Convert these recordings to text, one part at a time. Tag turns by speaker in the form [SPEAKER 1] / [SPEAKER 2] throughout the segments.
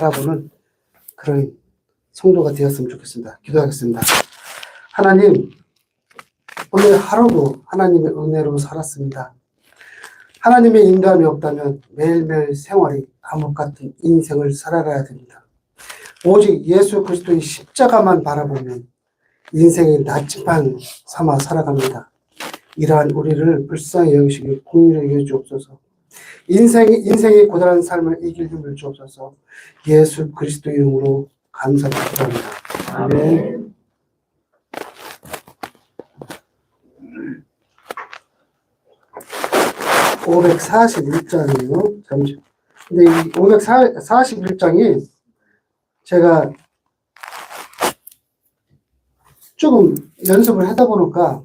[SPEAKER 1] 바라보는 그런 성도가 되었으면 좋겠습니다. 기도하겠습니다. 하나님, 오늘 하루도 하나님의 은혜로 살았습니다. 하나님의 인도함이 없다면 매일매일 생활이 감옥 같은 인생을 살아가야 됩니다. 오직 예수 그리스도의 십자가만 바라보면 인생의 나침반 삼아 살아갑니다. 이러한 우리를 불쌍히 여기시길 긍휼히 여겨 주옵소서. 인생의 고단한 삶을 이길 힘을 주옵소서. 예수 그리스도의 이름으로 감사드립니다. 아멘. (541장이에요) 잠시. 근데 이 541장이 제가 조금 연습을 하다 보니까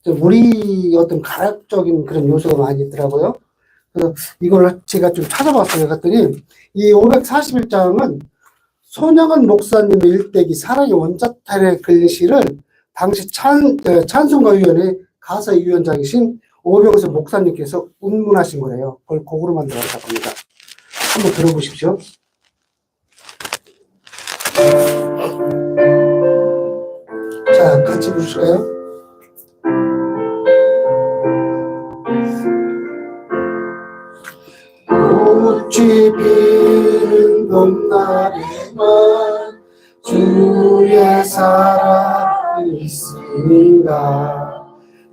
[SPEAKER 1] 우리 어떤 가락적인 그런 요소가 많이 있더라고요. 그래서 이걸 제가 좀 찾아봤어요. 그랬더니 이 541장은 손영은 목사님의 일대기 사랑의 원자탈의 글씨를 당시 찬송가위원회 가사위원장이신 오병수 목사님께서 운문하신 거예요. 그걸 곡으로 만들었다고 합니다. 한번 들어보십시오. 자, 같이 부르실까요? 꽃이 피는 봄날에만 주의 사랑이 있으니까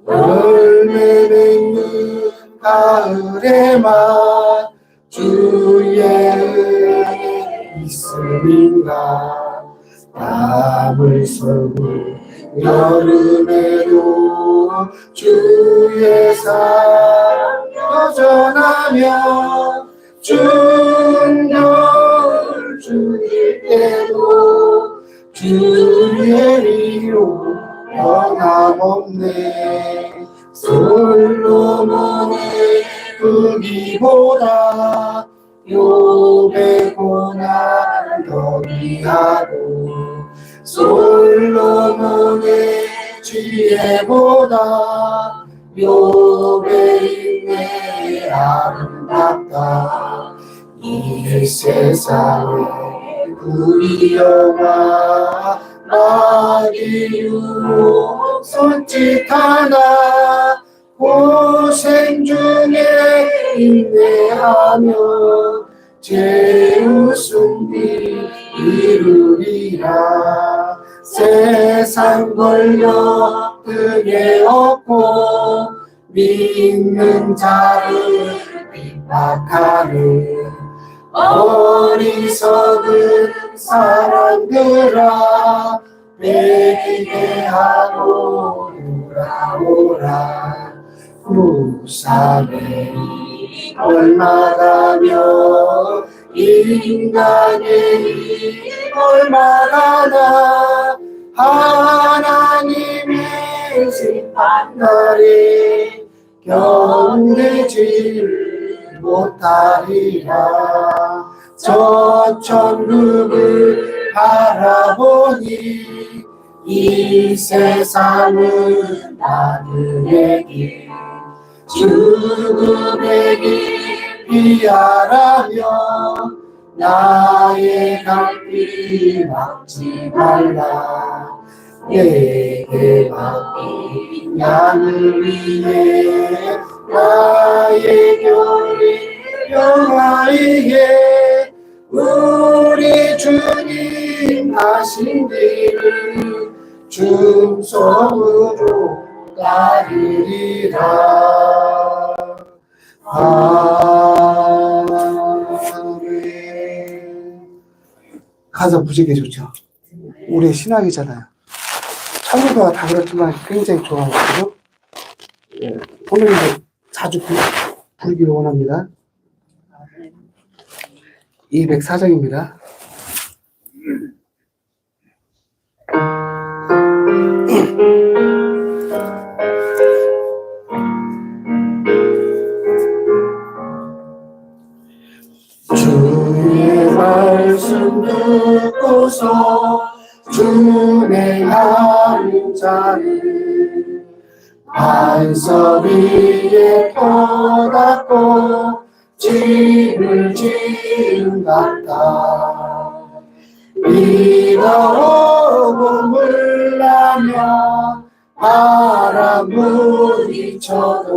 [SPEAKER 1] 열매 맺는 가을에만 주의 은혜 있으니까 땀을 쏟는 여름에도 주의 사랑 여전하며 추운 겨울 주일 때도 주의 위로 변함없네. 솔로몬의 부귀보다 욥의 고난을 더디하고 솔로몬의 지혜보다 욥의 인내 아름답다. 이 세상에 불의여가 나의 유혹 손짓하나 고생 중에 인내하며 제 웃음이 이루리라. 세상 권력 등에 업고 믿는 자를 핍박하는 어리석은 사람들아 회개하고 돌아오라. 무사히 얼마나며 인간의 힘 얼마나 하나님의 심판날에 견디지 못하리라. 저 천국을 바라보니 이 세상은 나그네 길 죽음의 길 피하라며 나의 갈길 막지 말라. 내게 맡긴 양을 위해 나의 교리 영화이게 우리 주님 하신 길을 충성으로 따르리라. 아멘. 가사 무지개 좋죠. 우리의 신앙이잖아요. 찬송가가 다 그렇지만 굉장히 좋아하거든요. 예, 오늘 자주 부르기를 원합니다. 204장입니다. 주의 말씀 듣고서 준행하는 자는 반석 위에 떠났고 집을 지은 같다. 비가 오고 물나며 바람 부딪혀도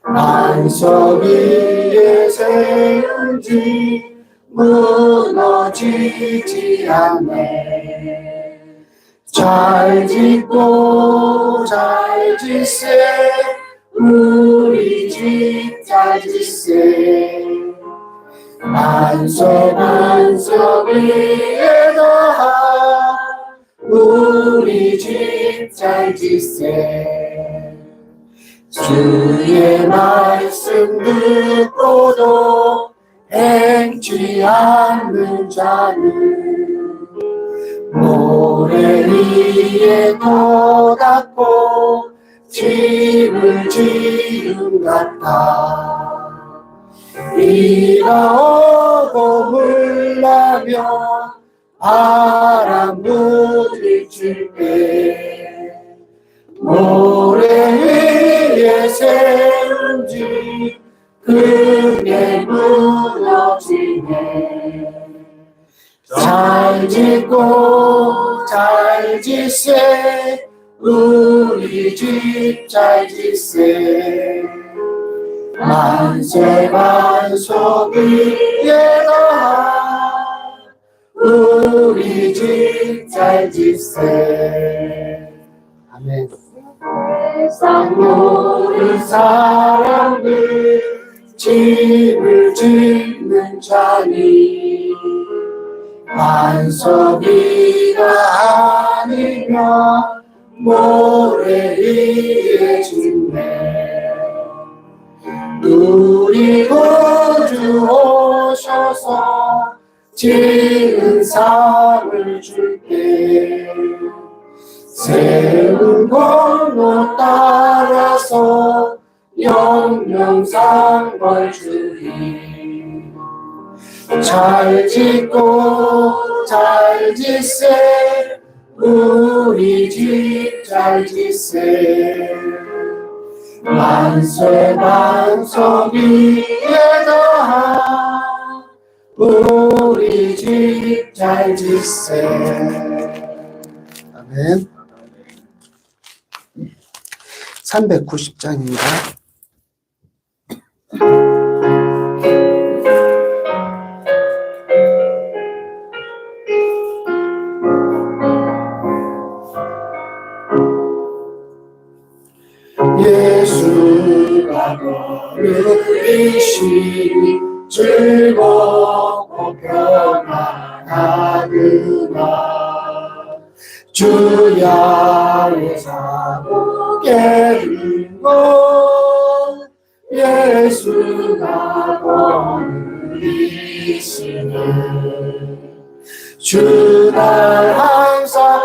[SPEAKER 1] 반석 위에 세운 지 무너지지 않네. 잘 짓고 잘 짓세 우리 집 잘 짓세. 반석 위에 더하 우리 집 잘 짓세. 주의 말씀 듣고도 행치 않는 자는 모래 위에 도닦고 집을 지은 같아. 비가 오고 물나며 바람 부딪힐 때 모래 위에 세운 집 크게 무너지네. 잘 짓고 잘 짓세 우리 집 잘 짓세. 만세 반석 위에 더하 우리 집 잘 짓세. 아멘. 세상 모든 사람들 집을 짓는 자니 반석 위가 아니면 모래 위에 짓네. 우리 구주 오셔서 지은 삶을 줄게. 세운 공로 따라서 영영상벌 주리. 잘 짓고 잘 짓세 우리 집 잘 짓세. 만세 반석 위에 더하 우리 집 잘 짓세. 아멘. 390장입니다. 예수가 걸으시니 즐겁고 평안하구나. 주야의 사복에 들고 예수가 걸으시니 주 날 항상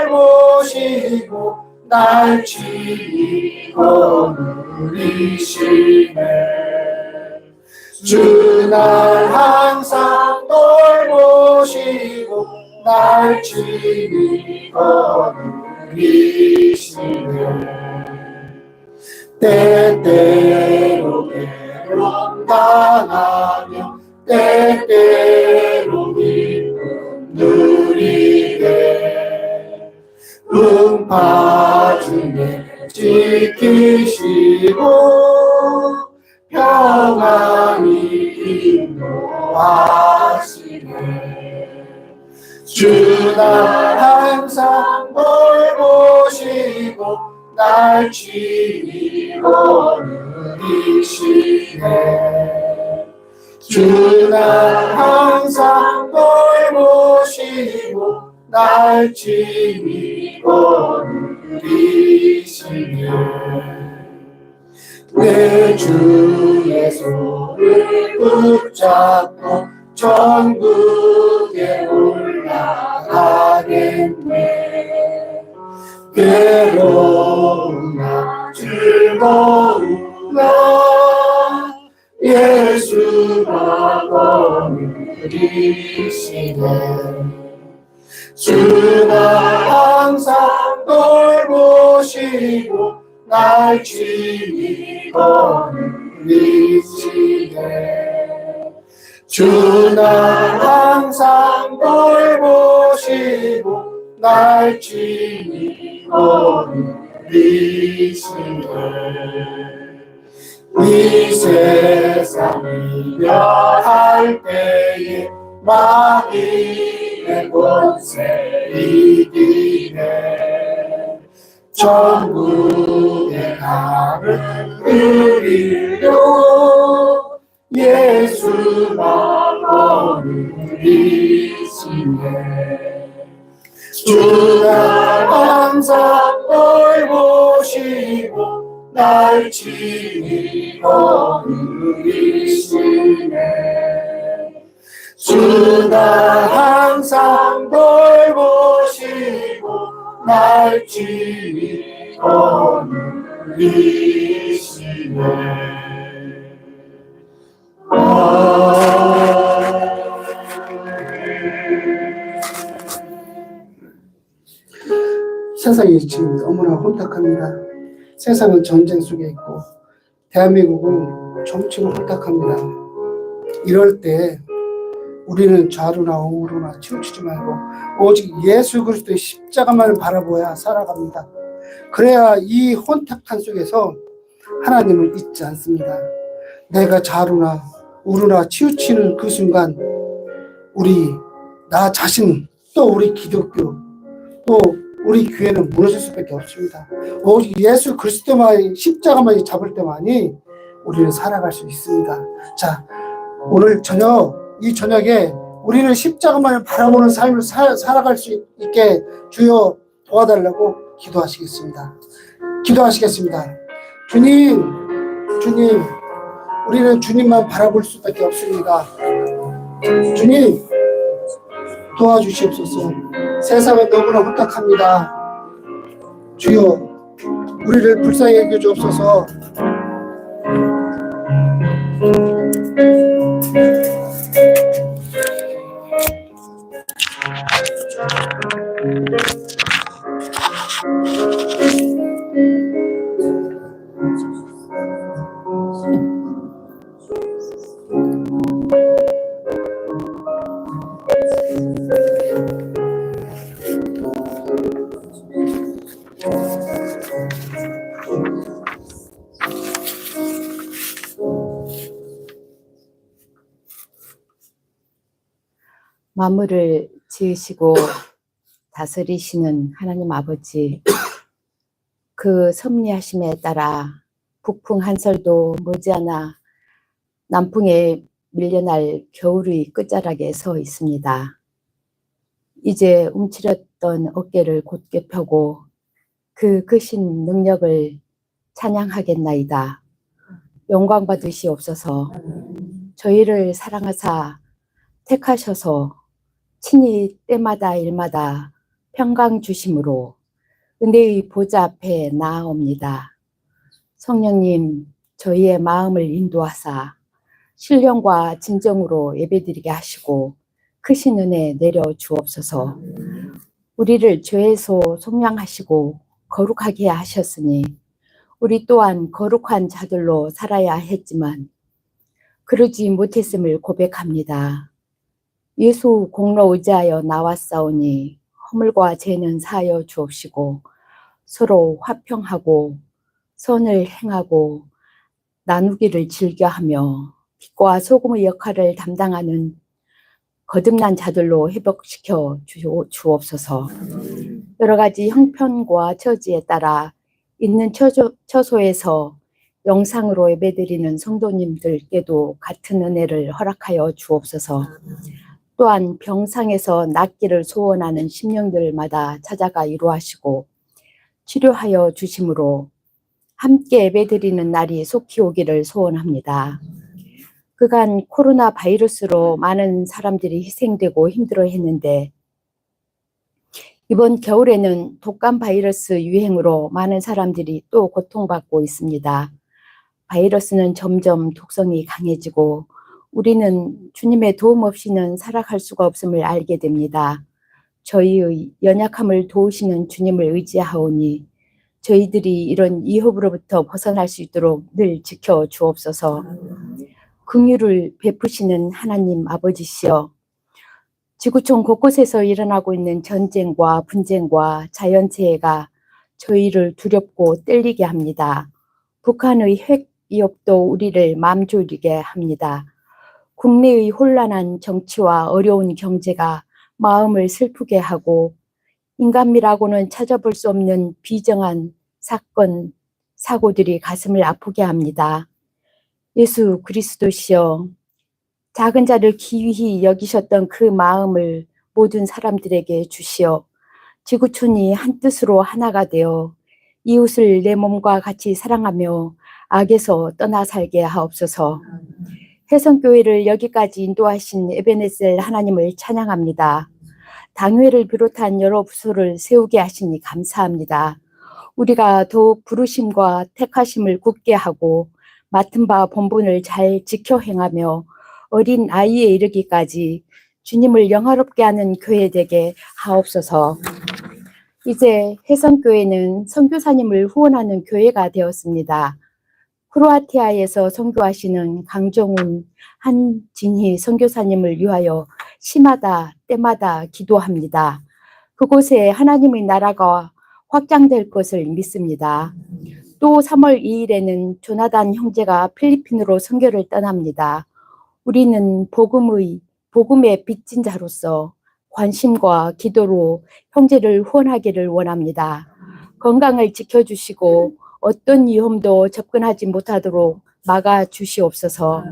[SPEAKER 1] 돌보시고 날 지키고 누리시네. 주 날 항상 돌보시고 날 지키고 누리시네. 때때로 괴로움 당하며 때때로 기쁨 누리게 음파 중에 지키시고 평안히 인도하시네. 주 날 항상 돌보시고 날 지키고 누리시네. 주 날 항상 돌보시고 날 지키고 누리시네. 내 주의 손을 붙잡고 천국에 올라가겠네. 괴로우나 즐거우나 예수가 거느리시네. 주가 항상 돌보시고 날 지키고 누리시네. 주나 항상 날 지니고 누리시네. 이 세상 이별할 때에 마귀의 권세 이기네. 천국에 가는 그 길도 예수만 누리시네. 주가 항상 널 보시고 날 지니고 누리시네. 주가 항상 널 보시고 날 지니고 누리시네.
[SPEAKER 2] 세상이 지금 너무나 혼탁합니다. 세상은 전쟁 속에 있고 대한민국은 정치로 혼탁합니다. 이럴 때 우리는 좌로나 우로나 치우치지 말고 오직 예수 그리스도의 십자가만을 바라보아야 살아갑니다. 그래야 이 혼탁한 속에서 하나님을 잊지 않습니다. 내가 좌로나 우로나 치우치는 그 순간 나 자신, 또 우리 기독교, 또 우리 교회는 무너질 수밖에 없습니다. 오직 예수 그리스도만 십자가만 잡을 때만이 우리는 살아갈 수 있습니다. 자, 오늘 이 저녁에 우리는 십자가만을 바라보는 삶을 살아갈 수 있게 주여 도와달라고 기도하시겠습니다. 주님, 우리는 주님만 바라볼 수밖에 없습니다. 주님, 도와주시옵소서. 세상은 너무나 혼탁합니다. 주여, 우리를 불쌍히 여겨 주옵소서.
[SPEAKER 3] 만물을 지으시고 다스리시는 하나님 아버지, 그 섭리하심에 따라 북풍 한설도 머지않아 남풍에 밀려날 겨울의 끝자락에 서 있습니다. 이제 움츠렸던 어깨를 곧게 펴고 그 크신 능력을 찬양하겠나이다. 영광 받으시옵소서. 저희를 사랑하사 택하셔서 친히 때마다 일마다 평강 주심으로 은혜의 보좌 앞에 나아옵니다. 성령님, 저희의 마음을 인도하사 신령과 진정으로 예배드리게 하시고 크신 은혜 내려 주옵소서. 우리를 죄에서 속량하시고 거룩하게 하셨으니 우리 또한 거룩한 자들로 살아야 했지만 그러지 못했음을 고백합니다. 예수 공로 의지하여 나왔사오니 허물과 죄는 사하여 주옵시고 서로 화평하고 선을 행하고 나누기를 즐겨하며 빛과 소금의 역할을 담당하는 거듭난 자들로 회복시켜 주옵소서. 여러 가지 형편과 처지에 따라 있는 처소에서 영상으로 예배드리는 성도님들께도 같은 은혜를 허락하여 주옵소서. 또한 병상에서 낫기를 소원하는 심령들마다 찾아가 위로하시고 치료하여 주심으로 함께 예배드리는 날이 속히 오기를 소원합니다. 그간 코로나 바이러스로 많은 사람들이 희생되고 힘들어했는데 이번 겨울에는 독감 바이러스 유행으로 많은 사람들이 또 고통받고 있습니다. 바이러스는 점점 독성이 강해지고 우리는 주님의 도움 없이는 살아갈 수가 없음을 알게 됩니다. 저희의 연약함을 도우시는 주님을 의지하오니 저희들이 이런 위협으로부터 벗어날 수 있도록 늘 지켜 주옵소서. 긍휼을 베푸시는 하나님 아버지시여, 지구촌 곳곳에서 일어나고 있는 전쟁과 분쟁과 자연재해가 저희를 두렵고 떨리게 합니다. 북한의 핵 위협도 우리를 맘 졸이게 합니다. 국내의 혼란한 정치와 어려운 경제가 마음을 슬프게 하고 인간미라고는 찾아볼 수 없는 비정한 사건, 사고들이 가슴을 아프게 합니다. 예수 그리스도시여, 작은 자를 귀히 여기셨던 그 마음을 모든 사람들에게 주시어 지구촌이 한뜻으로 하나가 되어 이웃을 내 몸과 같이 사랑하며 악에서 떠나 살게 하옵소서. 혜성교회를 여기까지 인도하신 에베네셀 하나님을 찬양합니다. 당회를 비롯한 여러 부서를 세우게 하시니 감사합니다. 우리가 더욱 부르심과 택하심을 굳게 하고 맡은 바 본분을 잘 지켜 행하며 어린 아이에 이르기까지 주님을 영화롭게 하는 교회 되게 하옵소서. 이제 혜성교회는 선교사님을 후원하는 교회가 되었습니다. 크로아티아에서 선교하시는 강정훈, 한진희 선교사님을 위하여 시마다 때마다 기도합니다. 그곳에 하나님의 나라가 확장될 것을 믿습니다. 또 3월 2일에는 조나단 형제가 필리핀으로 선교를 떠납니다. 우리는 복음의 빚진 자로서 관심과 기도로 형제를 후원하기를 원합니다. 건강을 지켜주시고 어떤 위험도 접근하지 못하도록 막아주시옵소서.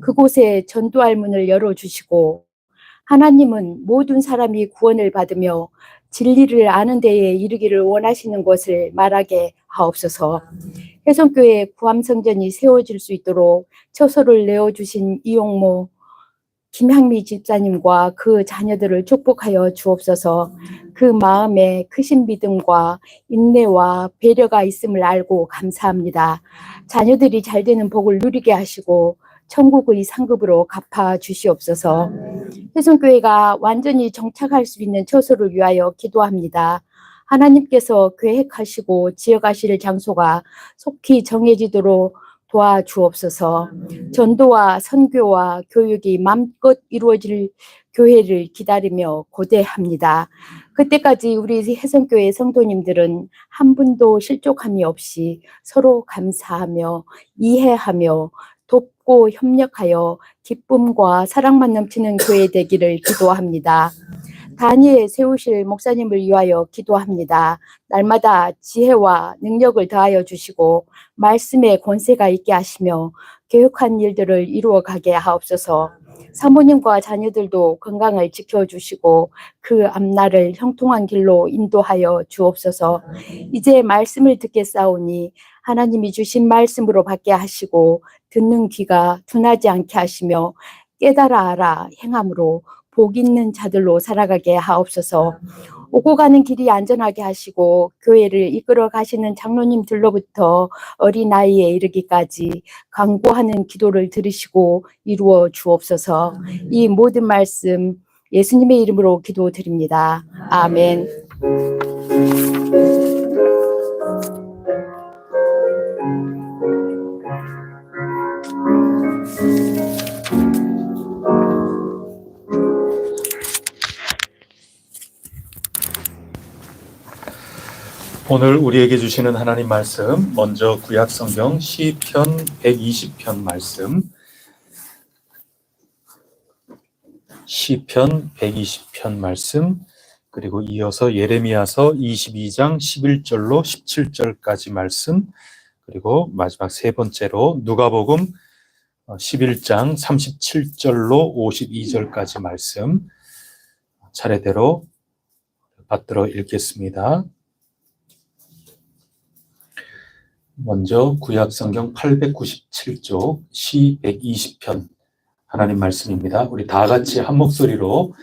[SPEAKER 3] 그곳에 전도할 문을 열어주시고 하나님은 모든 사람이 구원을 받으며 진리를 아는 데에 이르기를 원하시는 것을 말하게 하옵소서. 혜성교회 구암성전이 세워질 수 있도록 처소를 내어주신 이용모, 김향미 집사님과 그 자녀들을 축복하여 주옵소서. 그 마음에 크신 믿음과 인내와 배려가 있음을 알고 감사합니다. 자녀들이 잘 되는 복을 누리게 하시고 천국의 상급으로 갚아 주시옵소서. 혜성교회가 완전히 정착할 수 있는 처소를 위하여 기도합니다. 하나님께서 계획하시고 지어가실 장소가 속히 정해지도록 도와주옵소서. 전도와 선교와 교육이 맘껏 이루어질 교회를 기다리며 고대합니다. 그때까지 우리 혜성교회 성도님들은 한 분도 실족함이 없이 서로 감사하며 이해하며 돕고 협력하여 기쁨과 사랑만 넘치는 교회 되기를 기도합니다. 단위에 세우실 목사님을 위하여 기도합니다. 날마다 지혜와 능력을 더하여 주시고 말씀의 권세가 있게 하시며 계획한 일들을 이루어가게 하옵소서. 사모님과 자녀들도 건강을 지켜주시고 그 앞날을 형통한 길로 인도하여 주옵소서. 이제 말씀을 듣겠사오니 하나님이 주신 말씀으로 받게 하시고 듣는 귀가 둔하지 않게 하시며 깨달아 알아 행함으로 복 있는 자들로 살아가게 하옵소서. 오고 가는 길이 안전하게 하시고 교회를 이끌어 가시는 장로님들로부터 어린아이에 이르기까지 간구하는 기도를 들으시고 이루어 주옵소서. 이 모든 말씀 예수님의 이름으로 기도드립니다. 아멘.
[SPEAKER 1] 오늘 우리에게 주시는 하나님 말씀, 먼저 구약성경 시편 120편 말씀, 시편 120편 말씀, 그리고 이어서 예레미야서 22장 11절로 17절까지 말씀, 그리고 마지막 세 번째로 누가복음 11장 37절로 52절까지 말씀 차례대로 받들어 읽겠습니다. 먼저 구약성경 897쪽 시 120편 하나님 말씀입니다. 우리 다 같이 한 목소리로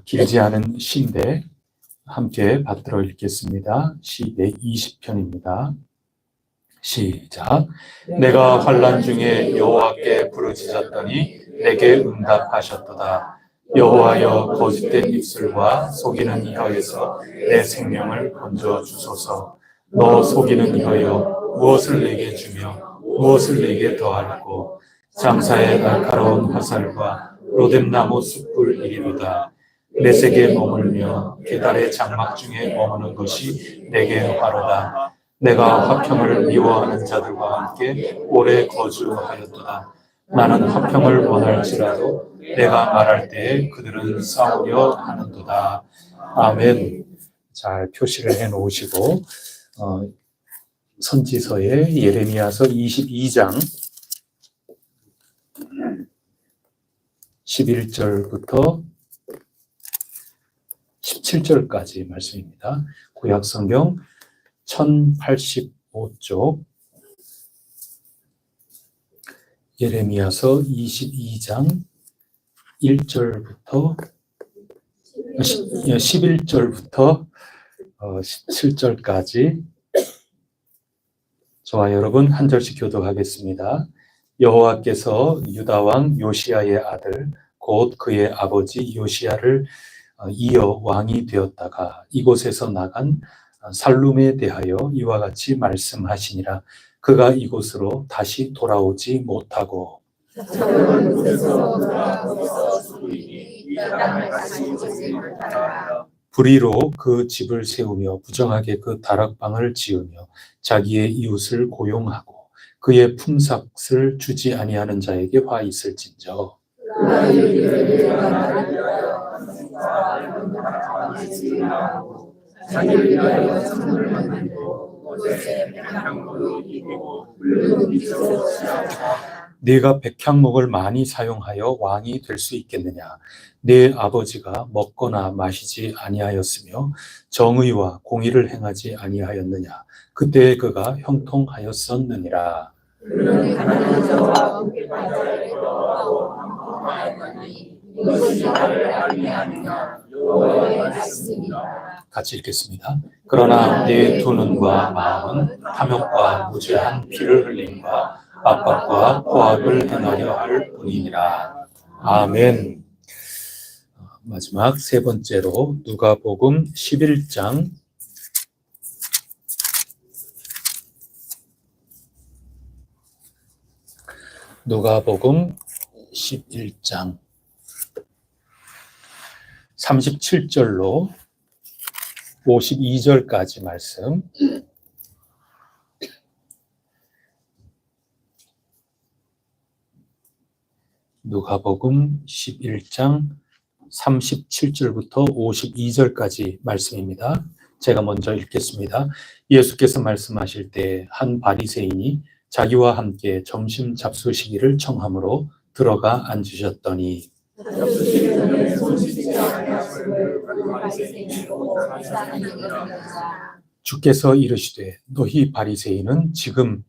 [SPEAKER 1] 길지 않은 시인데 함께 받들어 읽겠습니다. 시 120편입니다. 시작. 내가 환난 중에 여호와께 부르짖었더니 내게 응답하셨도다. 여호와여 거짓된 입술과 속이는 혀에서 내 생명을 건져 주소서. 너 속이는 혀여 무엇을 내게 주며 무엇을 내게 더할꼬. 장사의 날카로운 화살과 로뎀나무 숯불 이리로다. 내색에 머물며 계달의 장막 중에 머무는 것이 내게 화로다. 내가 화평을 미워하는 자들과 함께 오래 거주하였도다. 나는 화평을 원할지라도 내가 말할 때에 그들은 싸우려 하는도다. 아멘. 잘 표시를 해 놓으시고 선지서의 예레미야서 22장 11절부터 17절까지 말씀입니다. 구약성경 1085쪽 예레미야서 22장 1절부터 11절부터 17절까지 저와 여러분 한 절씩 교독하겠습니다. 여호와께서 유다 왕 요시야의 아들 곧 그의 아버지 요시야를 이어 왕이 되었다가 이곳에서 나간 살룸에 대하여 이와 같이 말씀하시니라. 그가 이곳으로 다시 돌아오지 못하고 불의로 그 집을 세우며 부정하게 그 다락방을 지으며 자기의 이웃을 고용하고 그의 품삯을 주지 아니하는 자에게 화 있을진저 네가 백향목을 많이 사용하여 왕이 될 수 있겠느냐? 네 아버지가 먹거나 마시지 아니하였으며 정의와 공의를 행하지 아니하였느냐? 그때에 그가 형통하였었느니라. 같이 읽겠습니다. 그러나 내 두 눈과 마음은 탐욕과 무죄한 피를 흘림과 압박과 포악을 행하려 할 뿐이니라. 아멘. 마지막 세 번째로 누가복음 11장 37절로 52절까지 말씀. 누가복음 11장 37절부터 52절까지 말씀입니다. 제가 먼저 읽겠습니다. 예수께서 말씀하실 때 한 바리새인이 자기와 함께 점심 잡수시기를 청함으로 들어가 앉으셨더니 주께서 이르시되 너희 바리새인은 지금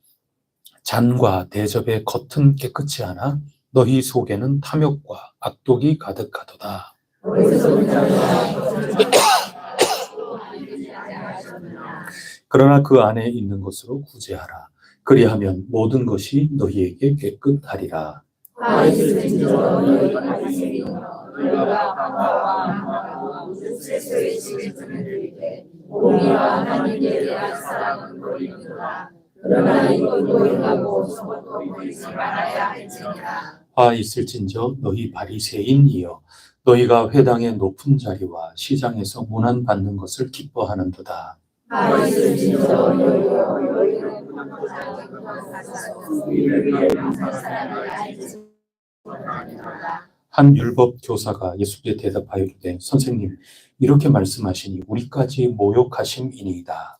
[SPEAKER 1] 잔과 대접의 겉은 깨끗이 하나 너희 속에는 탐욕과 악독이 가득하도다. 그러나 그 안에 있는 것으로 구제하라. 그리하면 모든 것이 너희에게 깨끗하리라. 화 있을진저 너희 바리새인이여 너희가 회당의 높은 자리와 시장에서 문안 받는 것을 기뻐하는도다. 한 율법 교사가 예수께 대답하여 이르되 선생님 이렇게 말씀하시니 우리까지 모욕하심이니이다.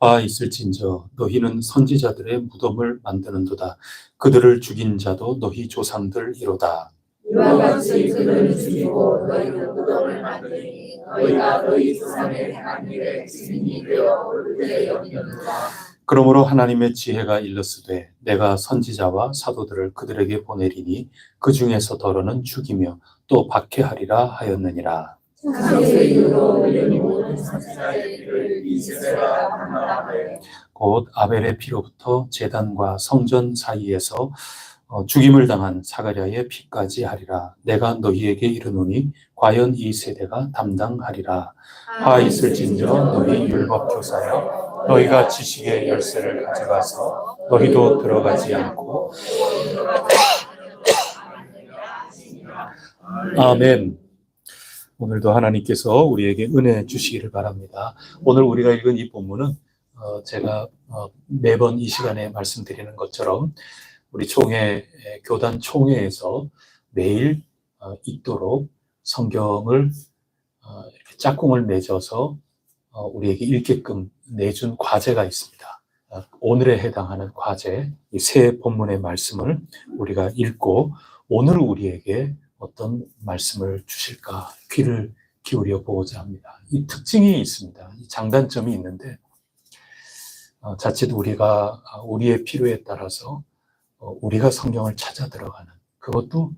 [SPEAKER 1] 화 있을진저 너희는 선지자들의 무덤을 만드는도다. 그들을 죽인 자도 너희 조상들이로다. 이와 같이 그들을 죽이고 너희는 무덤을 만드니 너희가 너희 조상의 행한 일에 증인이 되어 옳게 여기는도다. 그러므로 하나님의 지혜가 일렀으되 내가 선지자와 사도들을 그들에게 보내리니 그 중에서 더러는 죽이며 또 박해하리라 하였느니라. 곧 아벨의 피로부터 제단과 성전 사이에서 죽임을 당한 사가랴의 피까지 하리라. 내가 너희에게 이르노니 과연 이 세대가 담당하리라. 하 있을진저 너희 율법교사여 너희가 지식의 열쇠를 가져가서 너희도 들어가지 않고 아멘. 오늘도 하나님께서 우리에게 은혜 주시기를 바랍니다. 오늘 우리가 읽은 이 본문은 제가 매번 이 시간에 말씀드리는 것처럼 우리 교단 총회에서 매일 읽도록 성경을 이렇게 짝꿍을 맺어서 우리에게 읽게끔 내준 과제가 있습니다. 오늘에 해당하는 과제, 이 세 본문의 말씀을 우리가 읽고 오늘 우리에게 어떤 말씀을 주실까 귀를 기울여 보고자 합니다. 이 특징이 있습니다. 이 장단점이 있는데 자칫 우리가 우리의 필요에 따라서 우리가 성경을 찾아 들어가는 그것도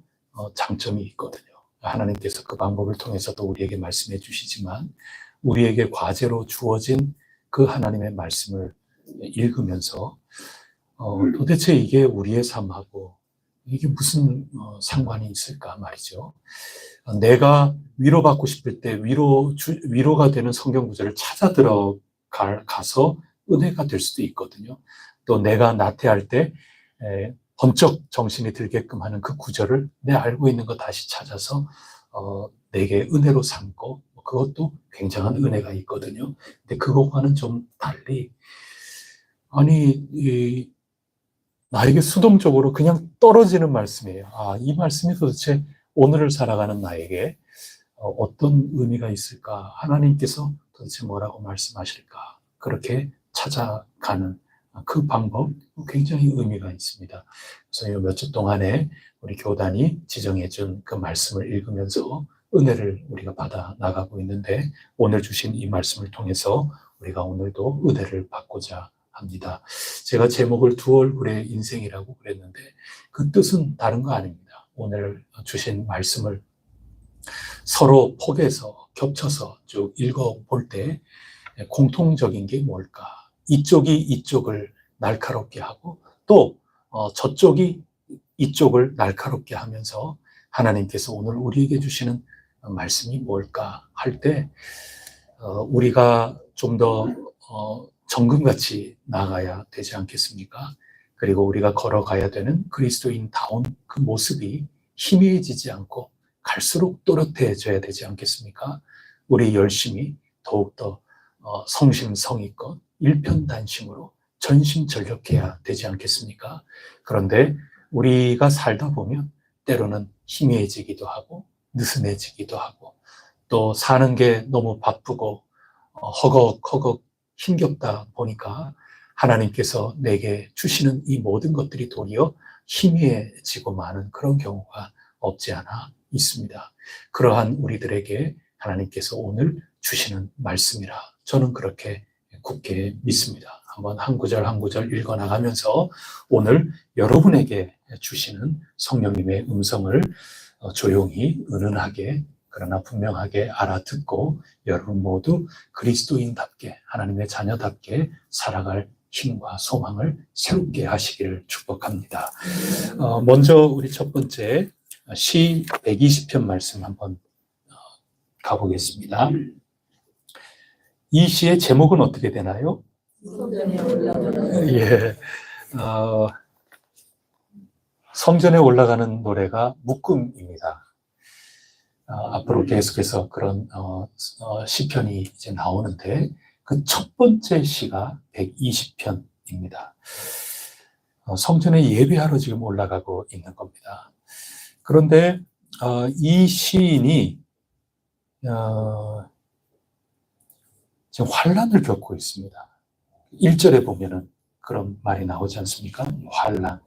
[SPEAKER 1] 장점이 있거든요. 하나님께서 그 방법을 통해서도 우리에게 말씀해 주시지만 우리에게 과제로 주어진 그 하나님의 말씀을 읽으면서 도대체 이게 우리의 삶하고 이게 무슨 상관이 있을까 말이죠. 내가 위로받고 싶을 때 위로가 되는 성경 구절을 찾아 들어가서 은혜가 될 수도 있거든요. 또 내가 나태할 때 번쩍 정신이 들게끔 하는 그 구절을 내 알고 있는 거 다시 찾아서 내게 은혜로 삼고 그것도 굉장한 은혜가 있거든요. 근데 그것과는 좀 달리 나에게 수동적으로 그냥 떨어지는 말씀이에요. 이 말씀이 도대체 오늘을 살아가는 나에게 어떤 의미가 있을까? 하나님께서 도대체 뭐라고 말씀하실까? 그렇게 찾아가는 그 방법 굉장히 의미가 있습니다. 그래서 몇 주 동안에 우리 교단이 지정해준 그 말씀을 읽으면서 은혜를 우리가 받아 나가고 있는데 오늘 주신 이 말씀을 통해서 우리가 오늘도 은혜를 받고자 합니다. 제가 제목을 두 얼굴의 인생이라고 그랬는데 그 뜻은 다른 거 아닙니다. 오늘 주신 말씀을 서로 포개서 겹쳐서 쭉 읽어볼 때 공통적인 게 뭘까? 이쪽이 이쪽을 날카롭게 하고 또 저쪽이 이쪽을 날카롭게 하면서 하나님께서 오늘 우리에게 주시는 말씀이 뭘까 할 때 우리가 좀 더 정금같이 나가야 되지 않겠습니까? 그리고 우리가 걸어가야 되는 그리스도인다운 그 모습이 희미해지지 않고 갈수록 또렷해져야 되지 않겠습니까? 우리 열심히 더욱더 성심성의껏 일편단심으로 전심전력해야 되지 않겠습니까? 그런데 우리가 살다 보면 때로는 희미해지기도 하고 느슨해지기도 하고 또 사는 게 너무 바쁘고 허걱허걱 힘겹다 보니까 하나님께서 내게 주시는 이 모든 것들이 도리어 희미해지고 마는 그런 경우가 없지 않아 있습니다. 그러한 우리들에게 하나님께서 오늘 주시는 말씀이라 저는 그렇게 굳게 믿습니다. 한번 한 구절 한 구절 읽어나가면서 오늘 여러분에게 주시는 성령님의 음성을 조용히 은은하게 그러나 분명하게 알아듣고 여러분 모두 그리스도인답게 하나님의 자녀답게 살아갈 힘과 소망을 새롭게 하시기를 축복합니다. 먼저 우리 첫 번째 시 120편 말씀 한번 가보겠습니다. 이 시의 제목은 어떻게 되나요? 성전에 올라가는 노래가 묶음입니다. 앞으로 계속해서 그런 시편이 이제 나오는데 그 첫 번째 시가 120편입니다. 성전에 예배하러 지금 올라가고 있는 겁니다. 그런데 이 시인이 지금 환난을 겪고 있습니다. 1절에 보면은 그런 말이 나오지 않습니까? 환난.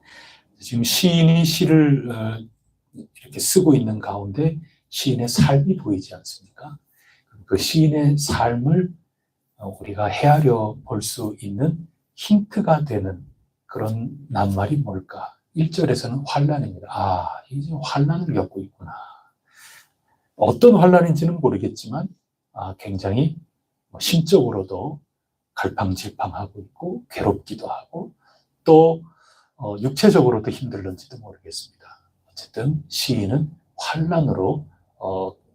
[SPEAKER 1] 지금 시인이 시를 이렇게 쓰고 있는 가운데 시인의 삶이 보이지 않습니까? 그 시인의 삶을 우리가 헤아려 볼 수 있는 힌트가 되는 그런 낱말이 뭘까? 1절에서는 환난입니다. 이제 환난을 겪고 있구나. 어떤 환난인지는 모르겠지만 굉장히 심적으로도 갈팡질팡하고 있고 괴롭기도 하고 또 육체적으로도 힘들는지도 모르겠습니다. 어쨌든 시인은 환난으로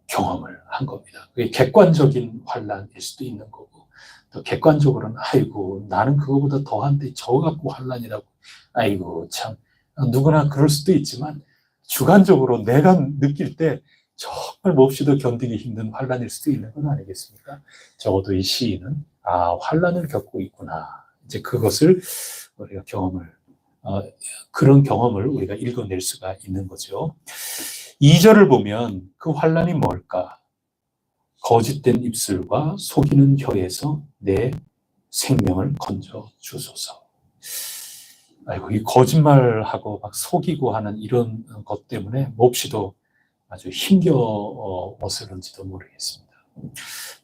[SPEAKER 1] 경험을 한 겁니다. 그게 객관적인 환난일 수도 있는 거고, 또 객관적으로는 아이고 나는 그거보다 더한데 저거 갖고 환난이라고, 아이고 참 누구나 그럴 수도 있지만 주관적으로 내가 느낄 때 정말 몹시도 견디기 힘든 환난일 수도 있는 건 아니겠습니까? 적어도 이 시인은 환난을 겪고 있구나. 이제 그것을 우리가 그런 경험을 우리가 읽어낼 수가 있는 거죠. 2절을 보면 그 환난이 뭘까? 거짓된 입술과 속이는 혀에서 내 생명을 건져 주소서. 아이고, 이 거짓말하고 막 속이고 하는 이런 것 때문에 몹시도 아주 힘겨웠을는지도 모르겠습니다.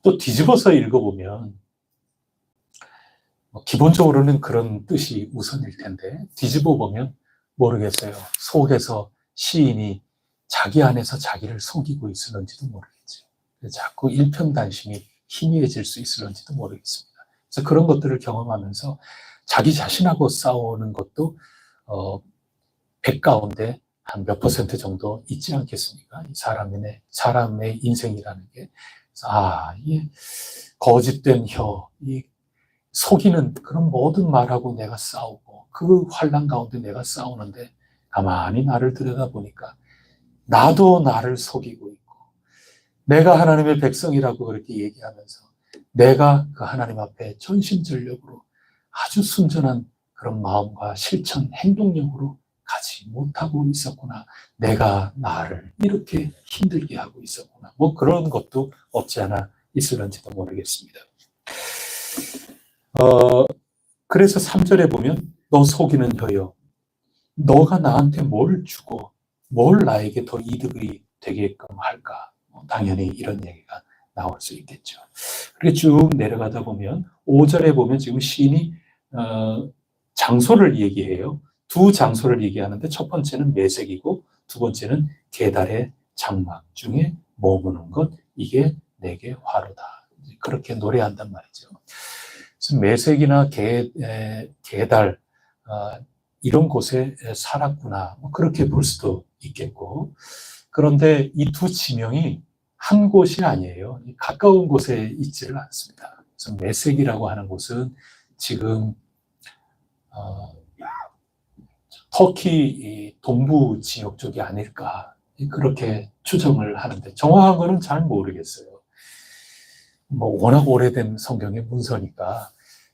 [SPEAKER 1] 또 뒤집어서 읽어보면 기본적으로는 그런 뜻이 우선일 텐데 뒤집어 보면 모르겠어요. 속에서 시인이 자기 안에서 자기를 속이고 있을는지도 모르겠죠. 자꾸 일편단심이 희미해질 수 있을는지도 모르겠습니다. 그래서 그런 것들을 경험하면서 자기 자신하고 싸우는 것도 100 가운데 한 몇 % 정도 있지 않겠습니까? 사람의 인생이라는 게. 이게 거짓된 혀, 이 속이는 그런 모든 말하고 내가 싸우고 그 환난 가운데 내가 싸우는데 가만히 나를 들여다보니까 나도 나를 속이고 있고 내가 하나님의 백성이라고 그렇게 얘기하면서 내가 그 하나님 앞에 전심전력으로 아주 순전한 그런 마음과 실천, 행동력으로 가지 못하고 있었구나. 내가 나를 이렇게 힘들게 하고 있었구나. 그런 것도 없지 않아 있을는지도 모르겠습니다. 그래서 3절에 보면 너 속이는 혀여, 너가 나한테 뭘 주고 뭘 나에게 더 이득이 되게끔 할까? 당연히 이런 얘기가 나올 수 있겠죠. 그렇게 쭉 내려가다 보면 5절에 보면 지금 시인이 장소를 얘기해요. 두 장소를 얘기하는데 첫 번째는 매색이고 두 번째는 계달의 장막 중에 머무는 것, 이게 내게 화로다. 그렇게 노래한단 말이죠. 그래서 매색이나 계달 이런 곳에 살았구나, 그렇게 볼 수도 있겠고, 그런데 이 두 지명이 한 곳이 아니에요. 가까운 곳에 있지를 않습니다. 그래서 매색이라고 하는 곳은 지금 터키 동부 지역 쪽이 아닐까, 그렇게 추정을 하는데 정확한 거는 잘 모르겠어요. 워낙 오래된 성경의 문서니까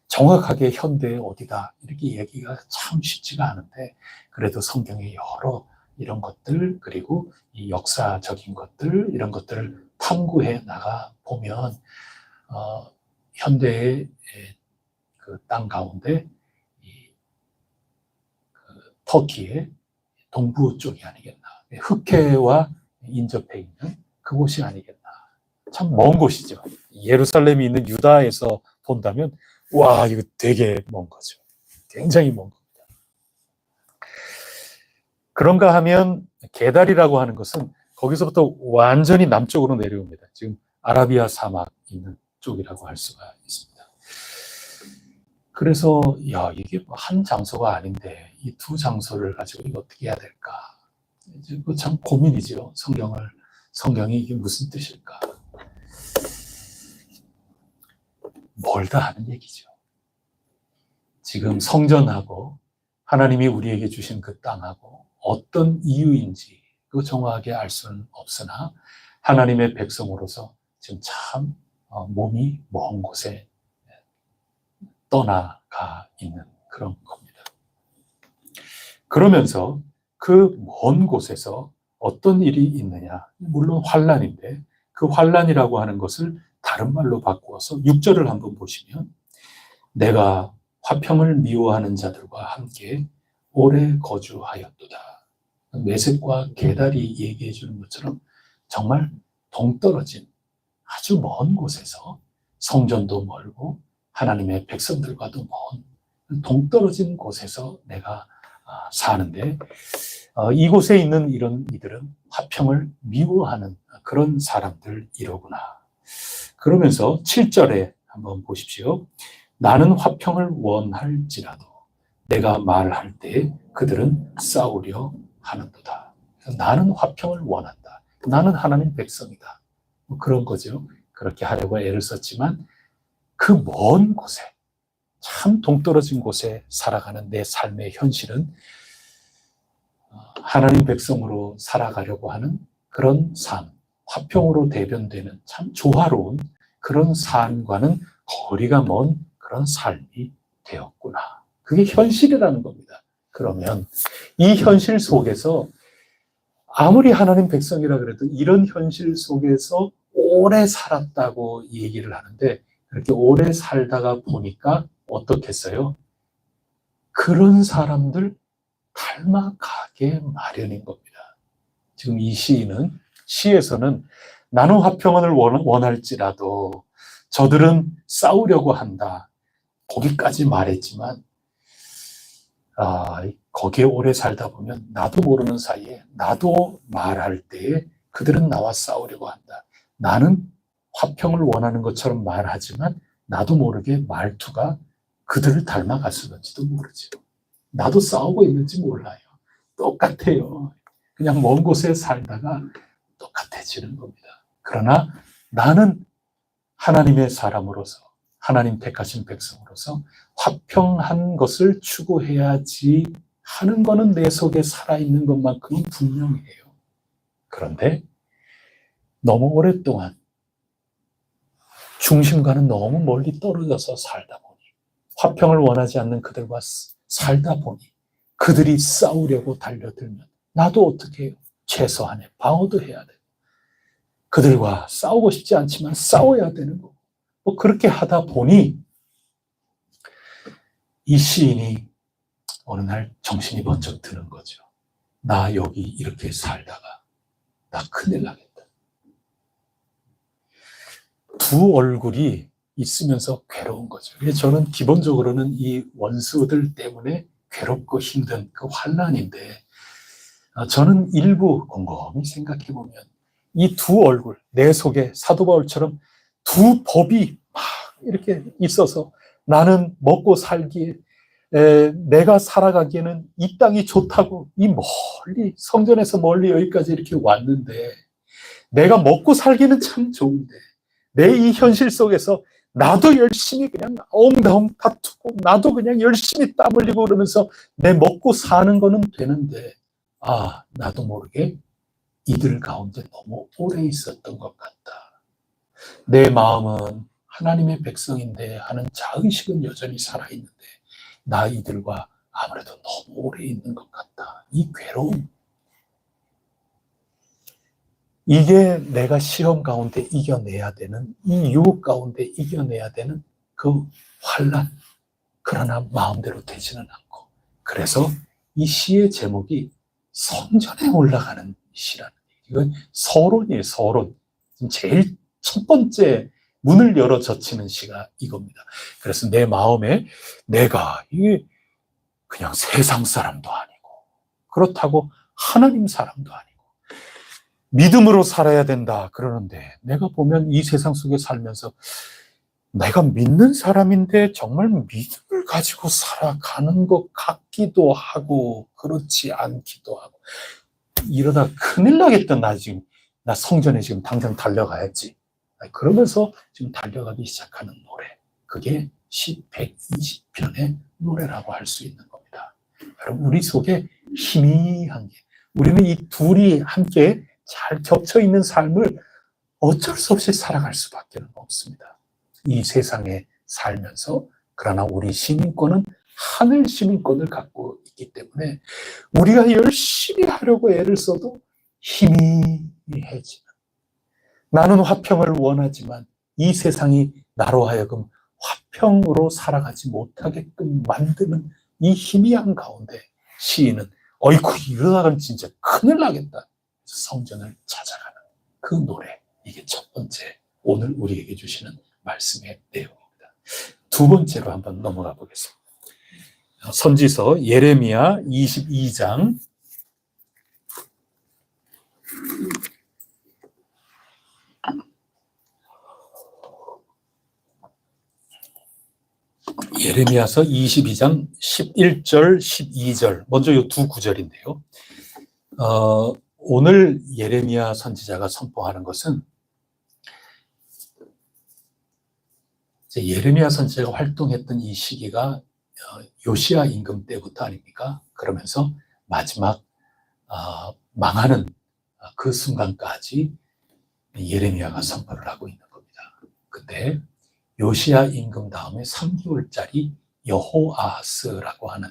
[SPEAKER 1] 정확하게 현대의 어디다 이렇게 얘기가 참 쉽지가 않은데, 그래도 성경의 여러 이런 것들, 그리고 이 역사적인 것들, 이런 것들을 탐구해 나가 보면 현대의 그 땅 가운데 터키의 동부 쪽이 아니겠나, 흑해와 인접해 있는 그곳이 아니겠나. 참 먼 곳이죠. 예루살렘이 있는 유다에서 본다면 와, 이거 되게 먼 거죠. 굉장히 먼 겁니다. 그런가 하면 게달이라고 하는 것은 거기서부터 완전히 남쪽으로 내려옵니다. 지금 아라비아 사막 있는 쪽이라고 할 수가 있습니다. 그래서 이게 한 장소가 아닌데 이 두 장소를 가지고 이거 어떻게 해야 될까? 참 고민이죠. 성경이 이게 무슨 뜻일까? 멀다 하는 얘기죠. 지금 성전하고 하나님이 우리에게 주신 그 땅하고 어떤 이유인지 그거 정확하게 알 수는 없으나 하나님의 백성으로서 지금 참 몸이 먼 곳에 떠나가 있는 그런 겁니다. 그러면서 그 먼 곳에서 어떤 일이 있느냐? 물론 환난인데 그 환난이라고 하는 것을 다른 말로 바꾸어서 6절을 한번 보시면 내가 화평을 미워하는 자들과 함께 오래 거주하였도다. 매색과 계달이 얘기해 주는 것처럼 정말 동떨어진 아주 먼 곳에서 성전도 멀고 하나님의 백성들과도 먼 동떨어진 곳에서 내가 사는데 이곳에 있는 이런 이들은 화평을 미워하는 그런 사람들이로구나. 그러면서 7절에 한번 보십시오. 나는 화평을 원할지라도 내가 말할 때 그들은 싸우려 하는도다. 그래서 나는 화평을 원한다. 나는 하나님 백성이다. 뭐 그런 거죠. 그렇게 하려고 애를 썼지만 그 먼 곳에, 참 동떨어진 곳에 살아가는 내 삶의 현실은 하나님 백성으로 살아가려고 하는 그런 삶, 화평으로 대변되는 참 조화로운 그런 삶과는 거리가 먼 그런 삶이 되었구나. 그게 현실이라는 겁니다. 그러면 이 현실 속에서 아무리 하나님 백성이라 그래도 이런 현실 속에서 오래 살았다고 얘기를 하는데 그렇게 오래 살다가 보니까 어떻겠어요? 그런 사람들 닮아가게 마련인 겁니다. 지금 이 시에서는 나는 화평을 원할지라도 저들은 싸우려고 한다. 거기까지 말했지만 거기에 오래 살다 보면 나도 모르는 사이에 나도 말할 때에 그들은 나와 싸우려고 한다. 나는 화평을 원하는 것처럼 말하지만 나도 모르게 말투가 그들을 닮아갔을지도 모르죠. 나도 싸우고 있는지 몰라요. 똑같아요. 그냥 먼 곳에 살다가 똑같아지는 겁니다. 그러나 나는 하나님의 사람으로서 하나님 택하신 백성으로서 화평한 것을 추구해야지 하는 것은 내 속에 살아있는 것만큼은 분명해요. 그런데 너무 오랫동안 중심과는 너무 멀리 떨어져서 살다 보니 화평을 원하지 않는 그들과 살다 보니 그들이 싸우려고 달려들면 나도 어떻게 해요? 최소한의 방어도 해야 되고 그들과 싸우고 싶지 않지만 싸워야 되는 거고 뭐 그렇게 하다 보니 이 시인이 어느 날 정신이 번쩍 드는 거죠. 나 여기 이렇게 살다가 나 큰일 나겠다. 두 얼굴이 있으면서 괴로운 거죠. 그래서 저는 기본적으로는 이 원수들 때문에 괴롭고 힘든 그 환난인데 저는 일부 곰곰이 생각해 보면 이 두 얼굴, 내 속에 사도 바울처럼 두 법이 막 이렇게 있어서 나는 먹고 살기에 내가 살아가기에는 이 땅이 좋다고 이 멀리 성전에서 멀리 여기까지 이렇게 왔는데 내가 먹고 살기는 참 좋은데 내 이 현실 속에서 나도 열심히 그냥 엉덩 다투고 나도 그냥 열심히 땀 흘리고 그러면서 내 먹고 사는 거는 되는데 나도 모르게 이들 가운데 너무 오래 있었던 것 같다. 내 마음은 하나님의 백성인데 하는 자의식은 여전히 살아있는데 나 이들과 아무래도 너무 오래 있는 것 같다. 이 괴로움. 이게 내가 시험 가운데 이겨내야 되는, 이 유혹 가운데 이겨내야 되는 그 환난. 그러나 마음대로 되지는 않고. 그래서 이 시의 제목이 성전에 올라가는 시라는 얘기예요. 이건 서론이에요, 서론. 제일 첫 번째 문을 열어 젖히는 시가 이겁니다. 그래서 내 마음에 내가 이게 그냥 세상 사람도 아니고, 그렇다고 하나님 사람도 아니고, 믿음으로 살아야 된다 그러는데 내가 보면 이 세상 속에 살면서 내가 믿는 사람인데 정말 믿음을 가지고 살아가는 것 같기도 하고 그렇지 않기도 하고 이러다 큰일 나겠다. 나 성전에 지금 당장 달려가야지. 그러면서 지금 달려가기 시작하는 노래. 그게 시 120편의 노래라고 할 수 있는 겁니다. 여러분 우리 속에 희미한 게 우리는 이 둘이 함께 잘 겹쳐 있는 삶을 어쩔 수 없이 살아갈 수밖에 없습니다. 이 세상에 살면서 그러나 우리 시민권은 하늘 시민권을 갖고 있기 때문에 우리가 열심히 하려고 애를 써도 희미해지는 나는 화평을 원하지만 이 세상이 나로 하여금 화평으로 살아가지 못하게끔 만드는 이 희미한 가운데 시인은 어이쿠 이러다가는 진짜 큰일 나겠다. 성전을 찾아가는 그 노래. 이게 첫 번째 오늘 우리에게 주시는 말씀의 내용입니다. 두 번째로 한번 넘어가 보겠습니다. 선지서 예레미야 22장 예레미야서 22장 11절, 12절. 먼저 이 두 구절인데요. 오늘 예레미야 선지자가 선포하는 것은 이제 예레미야 선지자가 활동했던 이 시기가 요시야 임금 때부터 아닙니까? 그러면서 마지막 망하는 그 순간까지 예레미야가 선포를 하고 있는 겁니다. 근데 요시야 임금 다음에 3개월짜리 여호아하스라고 하는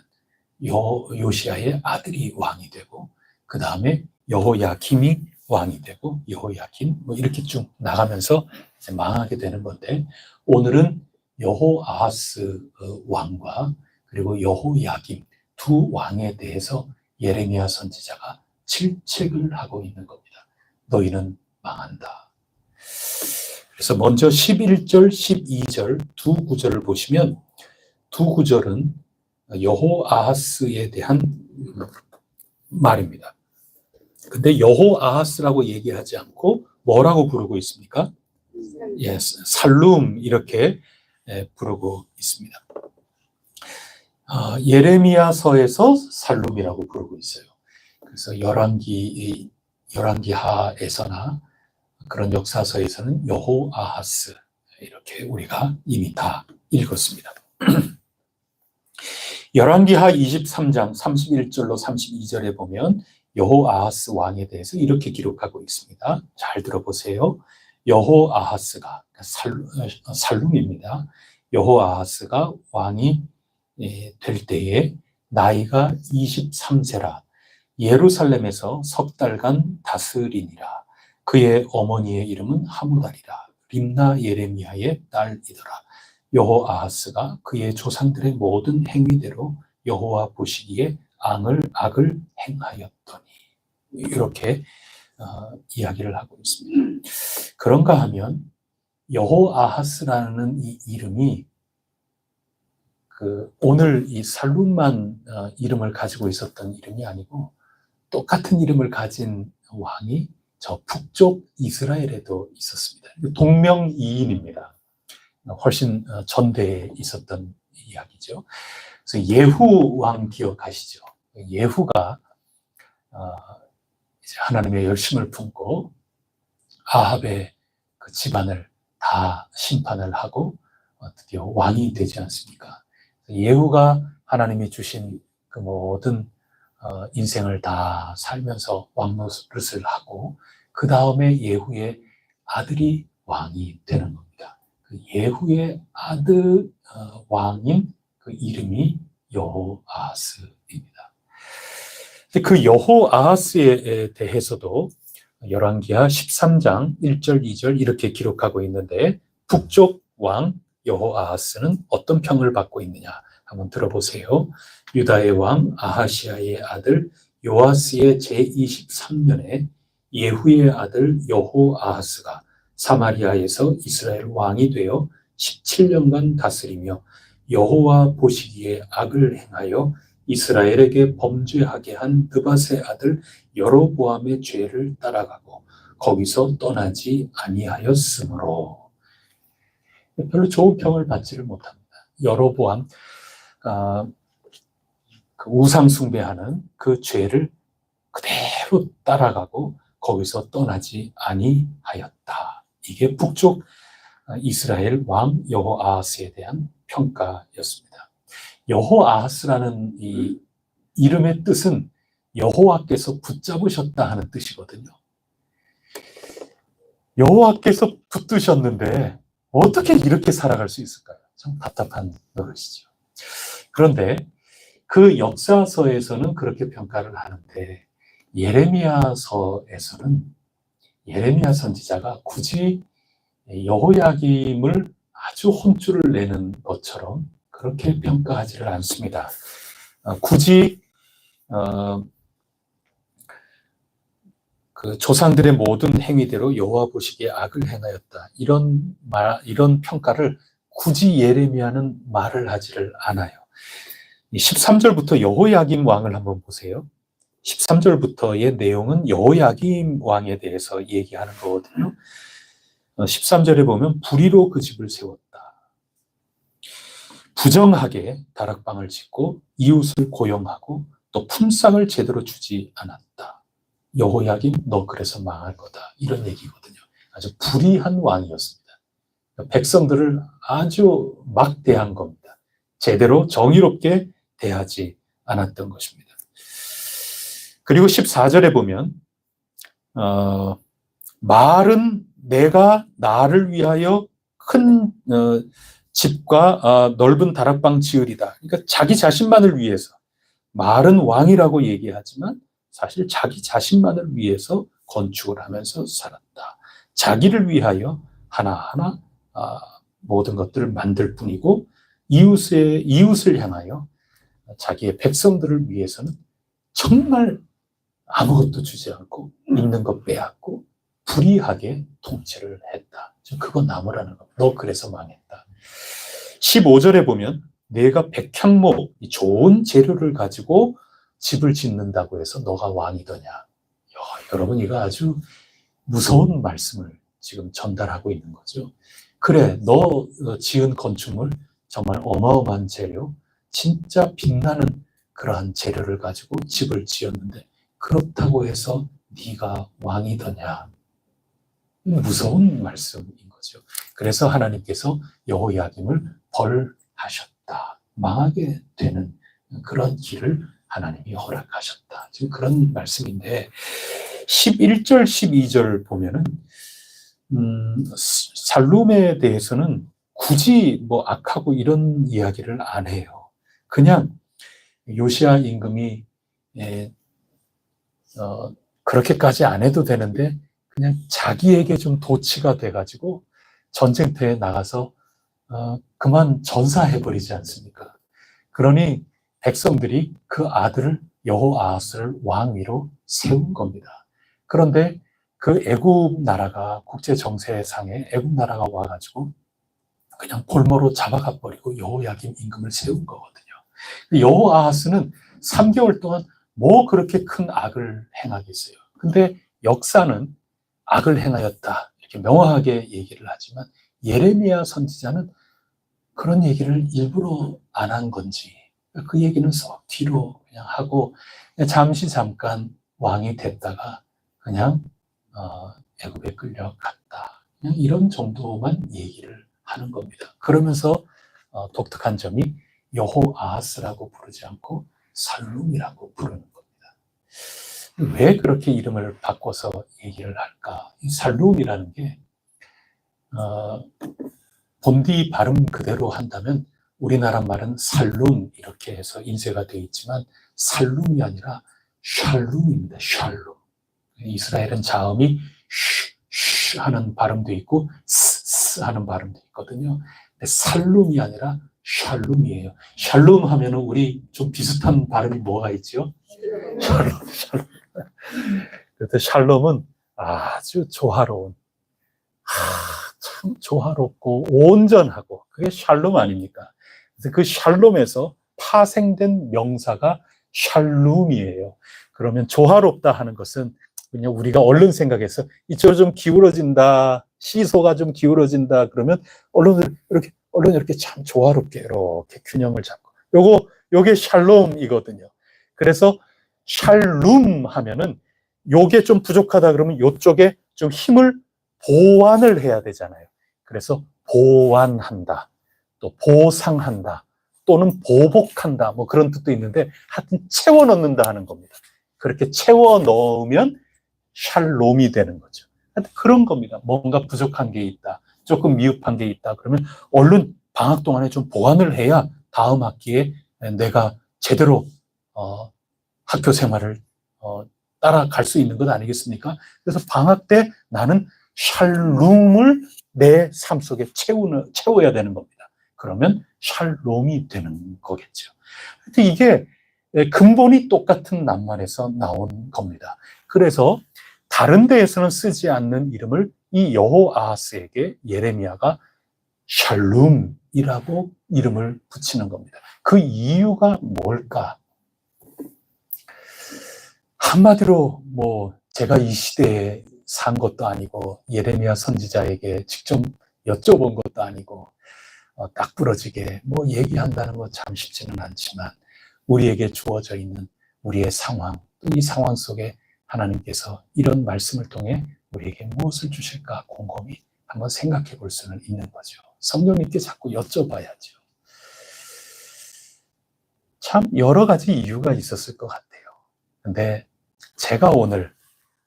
[SPEAKER 1] 요시야의 아들이 왕이 되고, 그 다음에 여호야김이 왕이 되고, 여호야김 뭐 이렇게 쭉 나가면서 이제 망하게 되는 건데, 오늘은 여호아하스 왕과 그리고 여호야김 두 왕에 대해서 예레미야 선지자가 질책을 하고 있는 겁니다. 너희는 망한다. 그래서 먼저 11절, 12절 두 구절을 보시면, 두 구절은 여호아하스에 대한 말입니다. 근데 여호아하스라고 얘기하지 않고 뭐라고 부르고 있습니까? 예, 살룸 이렇게 부르고 있습니다. 예레미야서에서 살룸이라고 부르고 있어요. 그래서 열왕기하에서나 그런 역사서에서는 여호아하스 이렇게 우리가 이미 다 읽었습니다. 열왕기하 23장 31절로 32절에 보면 여호아하스 왕에 대해서 이렇게 기록하고 있습니다. 잘 들어보세요. 여호아하스가 살룸입니다. 여호아하스가 왕이 될 때에 나이가 23세라 예루살렘에서 석 달간 다스리니라. 그의 어머니의 이름은 하무달이라. 림나 예레미야의 딸이더라. 여호아하스가 그의 조상들의 모든 행위대로 여호와 보시기에 악을 행하였더니, 이렇게 이야기를 하고 있습니다. 그런가 하면 여호아하스라는 이 이름이 오늘 이 살룸만 이름을 가지고 있었던 이름이 아니고, 똑같은 이름을 가진 왕이 저 북쪽 이스라엘에도 있었습니다. 동명이인입니다. 훨씬 전대에 있었던 이야기죠. 그래서 예후 왕 기억하시죠? 예후가 이제 하나님의 열심을 품고 아합의 그 집안을 다 심판을 하고 드디어 왕이 되지 않습니까? 예후가 하나님이 주신 그 모든 인생을 다 살면서 왕 노릇을 하고, 그 다음에 예후의 아들이 왕이 되는 겁니다. 그 예후의 아들 왕인 그 이름이 여호아하스입니다. 그 여호아하스에 대해서도 열왕기하 13장 1절 2절 이렇게 기록하고 있는데, 북쪽 왕 여호아하스는 어떤 평을 받고 있느냐 한번 들어보세요. 유다의 왕 아하시아의 아들 요아스의 제23년에 예후의 아들 여호아하스가 사마리아에서 이스라엘 왕이 되어 17년간 다스리며 여호와 보시기에 악을 행하여 이스라엘에게 범죄하게 한 느밧의 아들 여로보암의 죄를 따라가고 거기서 떠나지 아니하였으므로. 별로 좋은 평을 받지를 못합니다. 여로보암 그 우상 숭배하는 그 죄를 그대로 따라가고 거기서 떠나지 아니하였다. 이게 북쪽 이스라엘 왕 여호아하스에 대한 평가였습니다. 여호아하스라는 이 이름의 뜻은 여호와께서 붙잡으셨다 하는 뜻이거든요. 여호와께서 붙드셨는데 어떻게 이렇게 살아갈 수 있을까요? 참 답답한 노릇이죠. 그런데 그 역사서에서는 그렇게 평가를 하는데, 예레미야서에서는 예레미야 선지자가 굳이 여호야김을 아주 혼쭐을 내는 것처럼 그렇게 평가하지를 않습니다. 굳이 그 조상들의 모든 행위대로 여호와 보시기에 악을 행하였다, 이런 평가를 굳이 예레미야는 말을 하지를 않아요. 13절부터 여호야김 왕을 한번 보세요. 13절부터의 내용은 여호야김 왕에 대해서 얘기하는 거거든요. 13절에 보면 불의로 그 집을 세웠다. 부정하게 다락방을 짓고 이웃을 고용하고 또 품삯을 제대로 주지 않았다. 여호야김 너 그래서 망할 거다. 이런 얘기거든요. 아주 불의한 왕이었습니다. 백성들을 아주 막대한 겁니다. 제대로 정의롭게 대하지 않았던 것입니다. 그리고 14절에 보면 말은 내가 나를 위하여 큰 집과 넓은 다락방 지으리다. 그러니까 자기 자신만을 위해서, 말은 왕이라고 얘기하지만 사실 자기 자신만을 위해서 건축을 하면서 살았다. 자기를 위하여 하나하나 모든 것들을 만들 뿐이고 이웃을 향하여 자기의 백성들을 위해서는 정말 아무것도 주지 않고 있는 것 빼앗고 불의하게 통치를 했다. 그거 나무라는 거. 너 그래서 망했다. 15절에 보면 내가 백향목, 좋은 재료를 가지고 집을 짓는다고 해서 너가 왕이더냐. 여러분 이거 아주 무서운 말씀을 지금 전달하고 있는 거죠. 그래, 너 지은 건축물 정말 어마어마한 재료, 진짜 빛나는 그러한 재료를 가지고 집을 지었는데 그렇다고 해서 네가 왕이더냐. 무서운 말씀인 거죠. 그래서 하나님께서 여호야김을 벌하셨다. 망하게 되는 그런 길을 하나님이 허락하셨다. 지금 그런 말씀인데 11절, 12절 보면은 살룸에 대해서는 굳이 뭐 악하고 이런 이야기를 안 해요. 그냥 요시야 임금이 그렇게까지 안 해도 되는데 그냥 자기에게 좀 도취가 돼가지고 전쟁터에 나가서 그만 전사해버리지 않습니까? 그러니 백성들이 그 아들을 여호아하스를 왕 위로 세운 겁니다. 그런데 그 애굽 나라가 국제 정세상에 애굽 나라가 와가지고 그냥 볼모로 잡아가 버리고 여호야김 임금을 세운 거거든요. 여호아하스는 3개월 동안 뭐 그렇게 큰 악을 행하겠어요. 근데 역사는 악을 행하였다 이렇게 명확하게 얘기를 하지만 예레미야 선지자는 그런 얘기를 일부러 안 한 건지 그 얘기는 썩 뒤로 그냥 하고 잠깐 왕이 됐다가 그냥 애굽에 끌려갔다. 그냥 이런 정도만 얘기를 하는 겁니다. 그러면서 독특한 점이 여호아하스라고 부르지 않고 살룸이라고 부르는 겁니다. 왜 그렇게 이름을 바꿔서 얘기를 할까? 이 살룸이라는 게 본디 발음 그대로 한다면 우리나라 말은 살룸 이렇게 해서 인쇄가 되어 있지만 살룸이 아니라 샬룸입니다. 샬룸. 이스라엘은 자음이 쉬 하는 발음도 있고 스 하는 발음도 있거든요. 근데 살룸이 아니라 샬룸이에요. 샬룸 하면은 우리 좀 비슷한 발음이 뭐가 있죠? 샬롬. 그래서 샬롬은 아주 조화로운, 참 조화롭고 온전하고 그게 샬롬 아닙니까? 그래서 그 샬롬에서 파생된 명사가 샬룸이에요. 그러면 조화롭다 하는 것은 그냥 우리가 얼른 생각해서 이쪽으로 좀 기울어진다, 시소가 좀 기울어진다 그러면 얼른 이렇게 참 조화롭게 이렇게 균형을 잡고 요게 샬롬이거든요. 그래서 샬룸 하면은 요게 좀 부족하다 그러면 요쪽에 좀 힘을 보완을 해야 되잖아요. 그래서 보완한다, 또 보상한다, 또는 보복한다, 뭐 그런 뜻도 있는데 하여튼 채워 넣는다 하는 겁니다. 그렇게 채워 넣으면 샬롬이 되는 거죠. 하여튼 그런 겁니다. 뭔가 부족한 게 있다, 조금 미흡한 게 있다 그러면 얼른 방학 동안에 좀 보완을 해야 다음 학기에 내가 제대로 학교 생활을 따라갈 수 있는 것 아니겠습니까? 그래서 방학 때 나는 샬룸을 내 삶 속에 채워야 되는 겁니다. 그러면 샬롬이 되는 거겠죠. 이게 근본이 똑같은 낱말에서 나온 겁니다. 그래서 다른 데에서는 쓰지 않는 이름을 이 여호아하스에게 예레미야가 샬룸이라고 이름을 붙이는 겁니다. 그 이유가 뭘까? 한마디로 뭐 제가 이 시대에 산 것도 아니고 예레미야 선지자에게 직접 여쭤본 것도 아니고 딱 부러지게 뭐 얘기한다는 거 참 쉽지는 않지만 우리에게 주어져 있는 우리의 상황, 또 이 상황 속에 하나님께서 이런 말씀을 통해 우리에게 무엇을 주실까 곰곰이 한번 생각해 볼 수는 있는 거죠. 성령님께 자꾸 여쭤봐야죠. 참 여러 가지 이유가 있었을 것 같아요. 근데 제가 오늘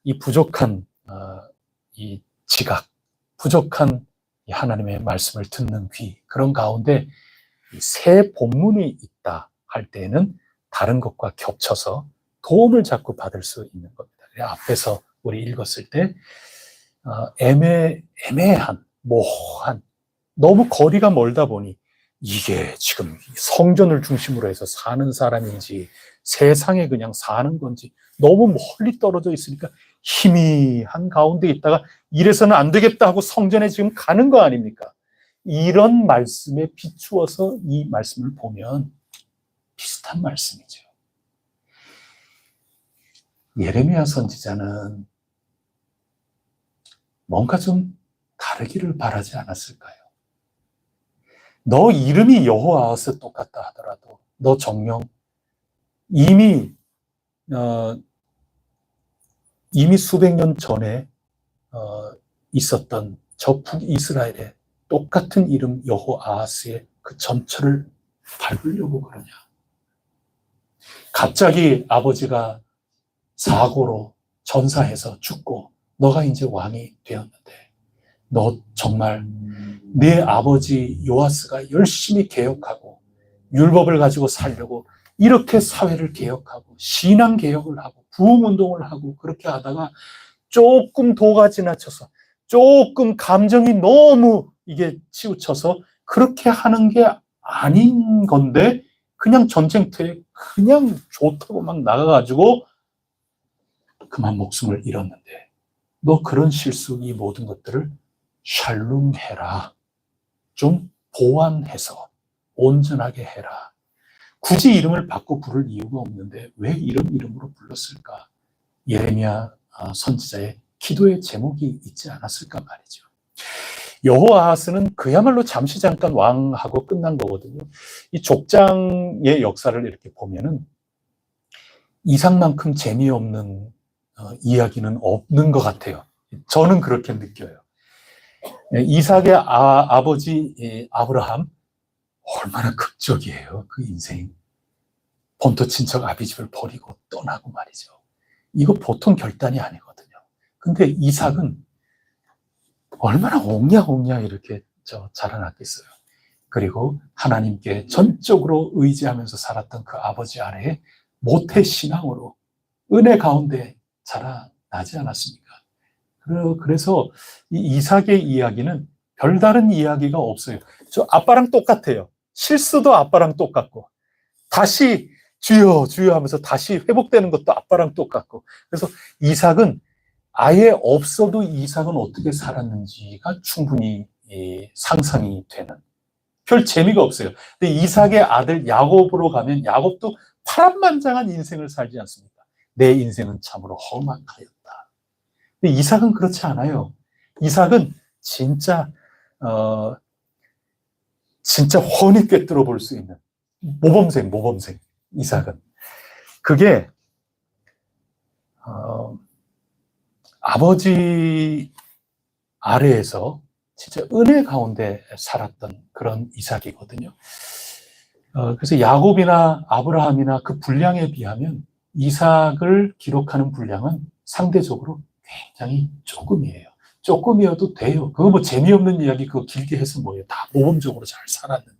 [SPEAKER 1] 이 부족한 이 지각, 부족한 이 하나님의 말씀을 듣는 귀, 그런 가운데 새 본문이 있다 할 때는 다른 것과 겹쳐서 도움을 자꾸 받을 수 있는 겁니다. 앞에서 우리 읽었을 때 애매한, 모호한, 너무 거리가 멀다 보니 이게 지금 성전을 중심으로 해서 사는 사람인지 세상에 그냥 사는 건지 너무 멀리 떨어져 있으니까 희미한 가운데 있다가 이래서는 안 되겠다 하고 성전에 지금 가는 거 아닙니까? 이런 말씀에 비추어서 이 말씀을 보면 비슷한 말씀이죠. 예레미야 선지자는 뭔가 좀 다르기를 바라지 않았을까요? 너 이름이 여호와하스 똑같다 하더라도 너 정령 이미 수백 년 전에 있었던 저 북이스라엘의 똑같은 이름 여호아하스의 그 전처를 밟으려고 그러냐? 갑자기 아버지가 사고로 전사해서 죽고 너가 이제 왕이 되었는데 너 정말 내 아버지 요아스가 열심히 개혁하고 율법을 가지고 살려고 이렇게 사회를 개혁하고 신앙 개혁을 하고 부흥운동을 하고 그렇게 하다가 조금 도가 지나쳐서 조금 감정이 너무 이게 치우쳐서 그렇게 하는 게 아닌 건데 그냥 전쟁터에 그냥 좋다고 막 나가가지고 그만 목숨을 잃었는데 너 그런 실수 이 모든 것들을 샬룸해라. 좀 보완해서 온전하게 해라. 굳이 이름을 바꿔 부를 이유가 없는데 왜 이런 이름으로 불렀을까? 예레미야 선지자의 기도의 제목이 있지 않았을까 말이죠. 여호아하스는 그야말로 잠시 잠깐 왕하고 끝난 거거든요. 이 족장의 역사를 이렇게 보면은 이상만큼 재미없는 이야기는 없는 것 같아요. 저는 그렇게 느껴요. 이삭의 아버지 아브라함 얼마나 극적이에요. 그 인생. 본토 친척 아비집을 버리고 떠나고 말이죠. 이거 보통 결단이 아니거든요. 근데 이삭은 얼마나 옹냐옹냐 이렇게 자라났겠어요. 그리고 하나님께 전적으로 의지하면서 살았던 그 아버지 아래에 모태 신앙으로 은혜 가운데 자라나지 않았습니까? 그래서 이 이삭의 이야기는 별다른 이야기가 없어요. 저 아빠랑 똑같아요. 실수도 아빠랑 똑같고 다시 주여 주여 하면서 다시 회복되는 것도 아빠랑 똑같고 그래서 이삭은 아예 없어도 이삭은 어떻게 살았는지가 충분히 상상이 되는 별 재미가 없어요. 근데 이삭의 아들 야곱으로 가면 야곱도 파란만장한 인생을 살지 않습니까? 내 인생은 참으로 험악하였다. 근데 이삭은 그렇지 않아요. 이삭은 진짜 훤히 꿰뚫어 볼 수 있는 모범생 이삭은. 그게 아버지 아래에서 진짜 은혜 가운데 살았던 그런 이삭이거든요. 그래서 야곱이나 아브라함이나 그 분량에 비하면 이삭을 기록하는 분량은 상대적으로 굉장히 조금이에요. 조금이어도 돼요. 그거 뭐 재미없는 이야기 그거 길게 해서 뭐예요. 다 모범적으로 잘 살았는데.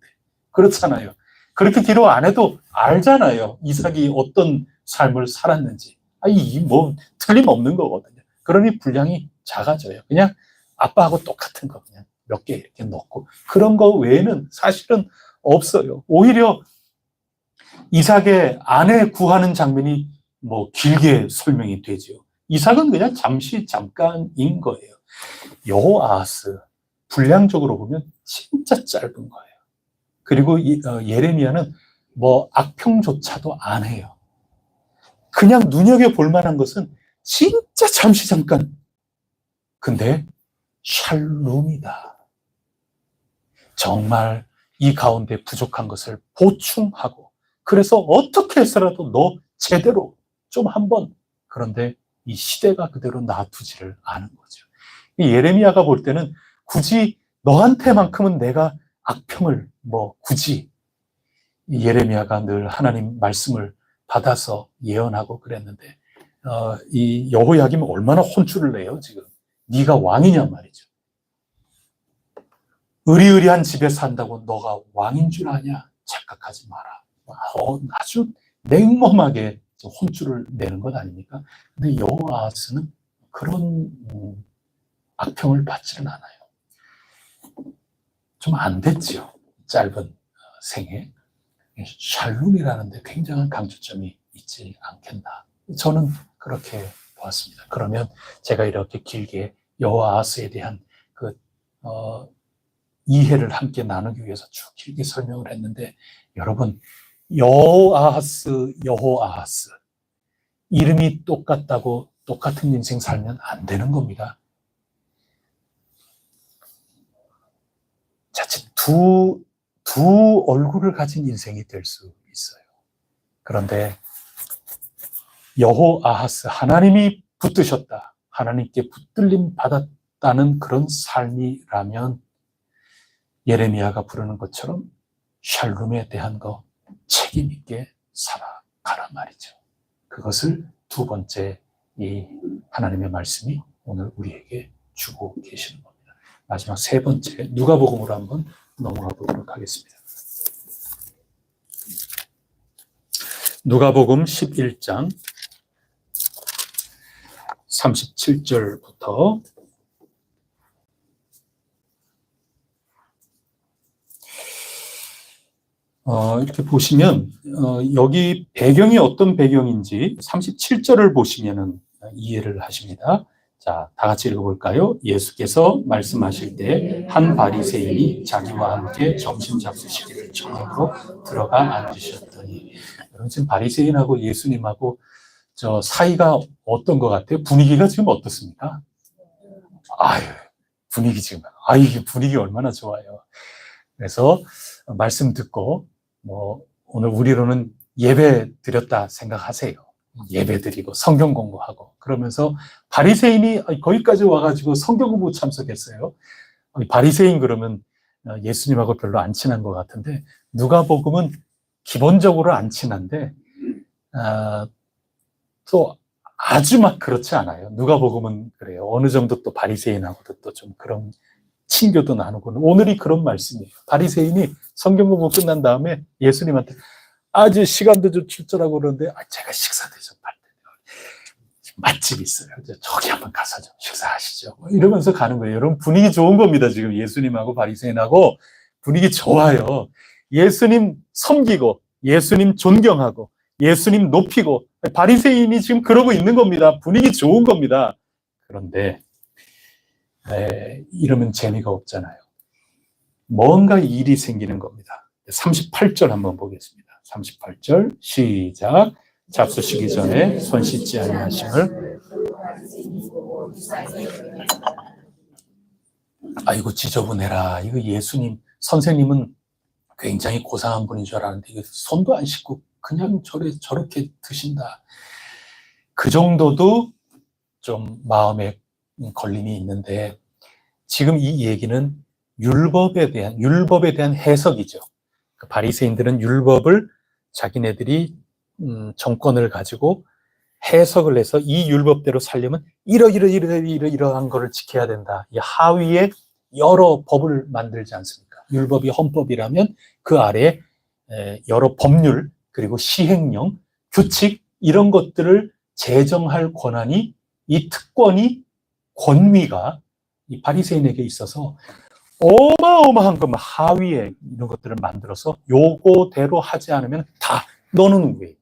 [SPEAKER 1] 그렇잖아요. 그렇게 기록 안 해도 알잖아요. 이삭이 어떤 삶을 살았는지. 이 뭐 틀림없는 거거든요. 그러니 분량이 작아져요. 그냥 아빠하고 똑같은 거 그냥 몇 개 이렇게 넣고 그런 거 외에는 사실은 없어요. 오히려 이삭의 아내 구하는 장면이 뭐 길게 설명이 되죠. 이삭은 그냥 잠깐인 거예요. 여호아하스 분량적으로 보면 진짜 짧은 거예요. 그리고 예레미야는 뭐 악평조차도 안 해요. 그냥 눈여겨볼 만한 것은 진짜 잠시 잠깐. 근데 샬롬이다. 정말 이 가운데 부족한 것을 보충하고, 그래서 어떻게 해서라도 너 제대로 좀 한번, 그런데 이 시대가 그대로 놔두지를 않은 거죠. 이 예레미야가 볼 때는 굳이 너한테만큼은 내가 악평을 굳이, 이 예레미야가 늘 하나님 말씀을 받아서 예언하고 그랬는데, 이 여호야김은 얼마나 혼쭐을 내요 지금. 네가 왕이냐 말이죠. 의리의리한 집에 산다고 너가 왕인 줄 아냐? 착각하지 마라. 아주 냉엄하게 혼쭐을 내는 것 아닙니까? 근데 여호아하스는 그런 악평을 받지는 않아요. 좀 안 됐죠. 짧은 생에. 샬룸이라는 데 굉장한 강조점이 있지 않겠나. 저는 그렇게 보았습니다. 그러면 제가 이렇게 길게 여호아하스에 대한 이해를 함께 나누기 위해서 쭉 길게 설명을 했는데, 여러분, 여호아하스 이름이 똑같다고 똑같은 인생 살면 안 되는 겁니다. 자칫 두 얼굴을 가진 인생이 될 수 있어요. 그런데 여호아하스, 하나님이 붙드셨다, 하나님께 붙들림 받았다는 그런 삶이라면 예레미야가 부르는 것처럼 샬룸에 대한 거 책임 있게 살아가란 말이죠. 그것을 두 번째 이 하나님의 말씀이 오늘 우리에게 주고 계시는 겁니다. 마지막 세 번째, 누가복음으로 한번 넘어가 보도록 하겠습니다. 누가복음 11장 37절부터 이렇게 보시면 여기 배경이 어떤 배경인지 37절을 보시면은 이해를 하십니다. 자, 다 같이 읽어볼까요? 예수께서 말씀하실 때 한 바리새인이 자기와 함께 점심 잡수시기를 정하고 들어가 앉으셨더니, 여러분 지금 바리새인하고 예수님하고 저 사이가 어떤 것 같아요? 분위기가 지금 어떻습니까? 아유, 분위기 지금, 이게 분위기 얼마나 좋아요. 그래서 말씀 듣고 오늘 우리로는 예배 드렸다 생각하세요. 예배 드리고 성경 공부하고 그러면서 바리새인이 거기까지 와가지고 성경 공부 참석했어요. 바리새인 그러면 예수님하고 별로 안 친한 것 같은데, 누가복음은 기본적으로 안 친한데 또 아주 막 그렇지 않아요. 누가복음은 그래요. 어느 정도 또 바리새인하고도 또 좀 그런 친교도 나누고, 오늘이 그런 말씀이에요. 바리새인이 성경 공부 끝난 다음에 예수님한테 아주 시간도 좀 출절하고 그러는데, 제가 식사 대접할 때 맛집이 있어요. 저기 한번 가서 좀 식사하시죠. 이러면서 가는 거예요. 여러분 분위기 좋은 겁니다. 지금 예수님하고 바리새인하고 분위기 좋아요. 예수님 섬기고 예수님 존경하고 예수님 높이고, 바리새인이 지금 그러고 있는 겁니다. 분위기 좋은 겁니다. 그런데 이러면 재미가 없잖아요. 뭔가 일이 생기는 겁니다. 38절 한번 보겠습니다. 38절 시작. 잡수시기 전에 손 씻지 아니하심을. 아이고 지저분해라. 이거 예수님 선생님은 굉장히 고상한 분인 줄 알았는데 이거 손도 안 씻고 그냥 저렇게 드신다. 그 정도도 좀 마음에 걸림이 있는데, 지금 이 얘기는 율법에 대한 해석이죠. 바리새인들은 율법을 자기네들이 정권을 가지고 해석을 해서 이 율법대로 살려면 이러한 거를 지켜야 된다. 이 하위에 여러 법을 만들지 않습니까? 율법이 헌법이라면 그 아래에 여러 법률, 그리고 시행령, 규칙 이런 것들을 제정할 권한이, 이 특권이, 권위가 이 바리새인에게 있어서 어마어마한 것, 하위에 이런 것들을 만들어서 요거대로 하지 않으면 다 너는 왜?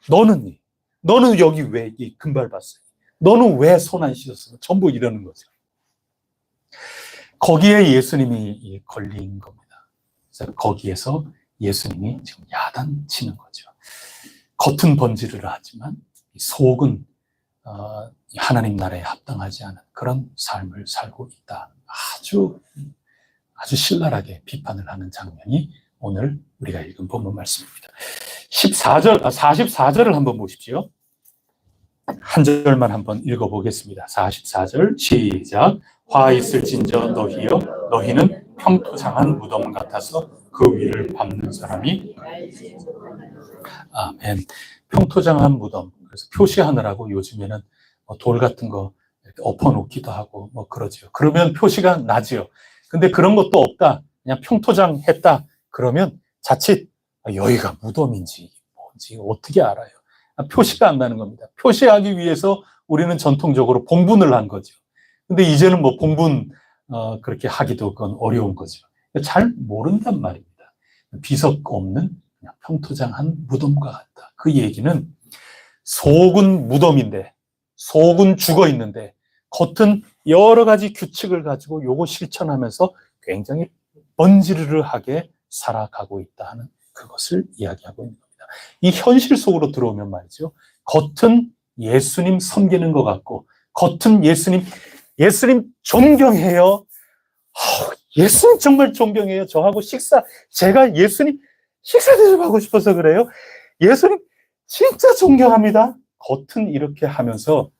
[SPEAKER 1] 너는 여기 왜 이 금발 봤어요? 너는 왜 손 안 씻었어? 전부 이러는 거죠. 거기에 예수님이 걸린 겁니다. 그래서 거기에서 예수님이 지금 야단치는 거죠. 겉은 번지르르 하지만 속은 하나님 나라에 합당하지 않은 그런 삶을 살고 있다. 아주 신랄하게 비판을 하는 장면이 오늘 우리가 읽은 본문 말씀입니다. 44절을 한번 보십시오. 한 절만 한번 읽어보겠습니다. 44절 시작. 화 있을진저 너희여 너희는 평토장한 무덤 같아서 그 위를 밟는 사람이 아멘. 평토장한 무덤. 그래서 표시하느라고 요즘에는 돌 같은 거 이렇게 엎어놓기도 하고 뭐 그러죠. 그러면 표시가 나지요. 근데 그런 것도 없다. 그냥 평토장 했다. 그러면 자칫 여기가 무덤인지 뭔지 어떻게 알아요? 표시가 안 나는 겁니다. 표시하기 위해서 우리는 전통적으로 봉분을 한 거죠. 근데 이제는 뭐 봉분 그렇게 하기도 그건 어려운 거죠. 잘 모른단 말입니다. 비석 없는 그냥 평토장한 무덤과 같다. 그 얘기는 속은 무덤인데 속은 죽어 있는데 겉은 여러 가지 규칙을 가지고 요거 실천하면서 굉장히 번지르르하게 살아가고 있다 하는 그것을 이야기하고 있는 겁니다. 이 현실 속으로 들어오면 말이죠. 겉은 예수님 섬기는 것 같고 겉은 예수님 존경해요. 예수님 정말 존경해요. 저하고 제가 예수님 식사 대접하고 싶어서 그래요. 예수님 진짜 존경합니다. 겉은 이렇게 하면서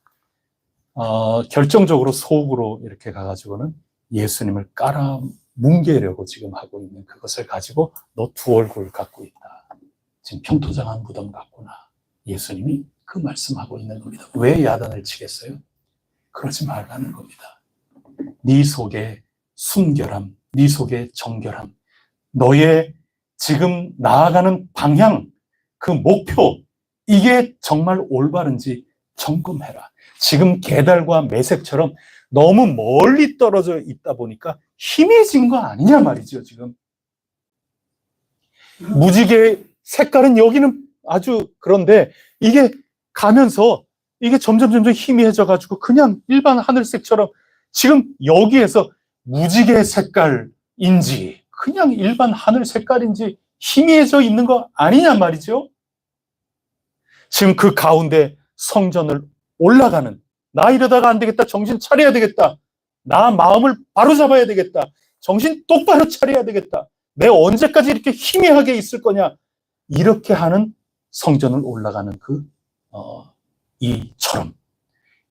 [SPEAKER 1] 결정적으로 속으로 이렇게 가가지고는 예수님을 깔아 뭉개려고 지금 하고 있는 그것을 가지고 너 두 얼굴 갖고 있다. 지금 평토장한 무덤 같구나. 예수님이 그 말씀하고 있는 겁니다. 왜 야단을 치겠어요? 그러지 말라는 겁니다. 네 속에 순결함, 네 속에 정결함, 너의 지금 나아가는 방향, 그 목표, 이게 정말 올바른지 점검해라. 지금 개달과 매색처럼 너무 멀리 떨어져 있다 보니까 희미해진 거 아니냐 말이죠, 지금. 무지개 색깔은 여기는 아주 그런데 이게 가면서 이게 점점 희미해져가지고 그냥 일반 하늘색처럼 지금 여기에서 무지개 색깔인지 그냥 일반 하늘 색깔인지 희미해져 있는 거 아니냐 말이죠. 지금 그 가운데 성전을 올라가는 나 이러다가 안 되겠다. 정신 차려야 되겠다. 나 마음을 바로 잡아야 되겠다. 정신 똑바로 차려야 되겠다. 내가 언제까지 이렇게 희미하게 있을 거냐. 이렇게 하는 성전을 올라가는 이처럼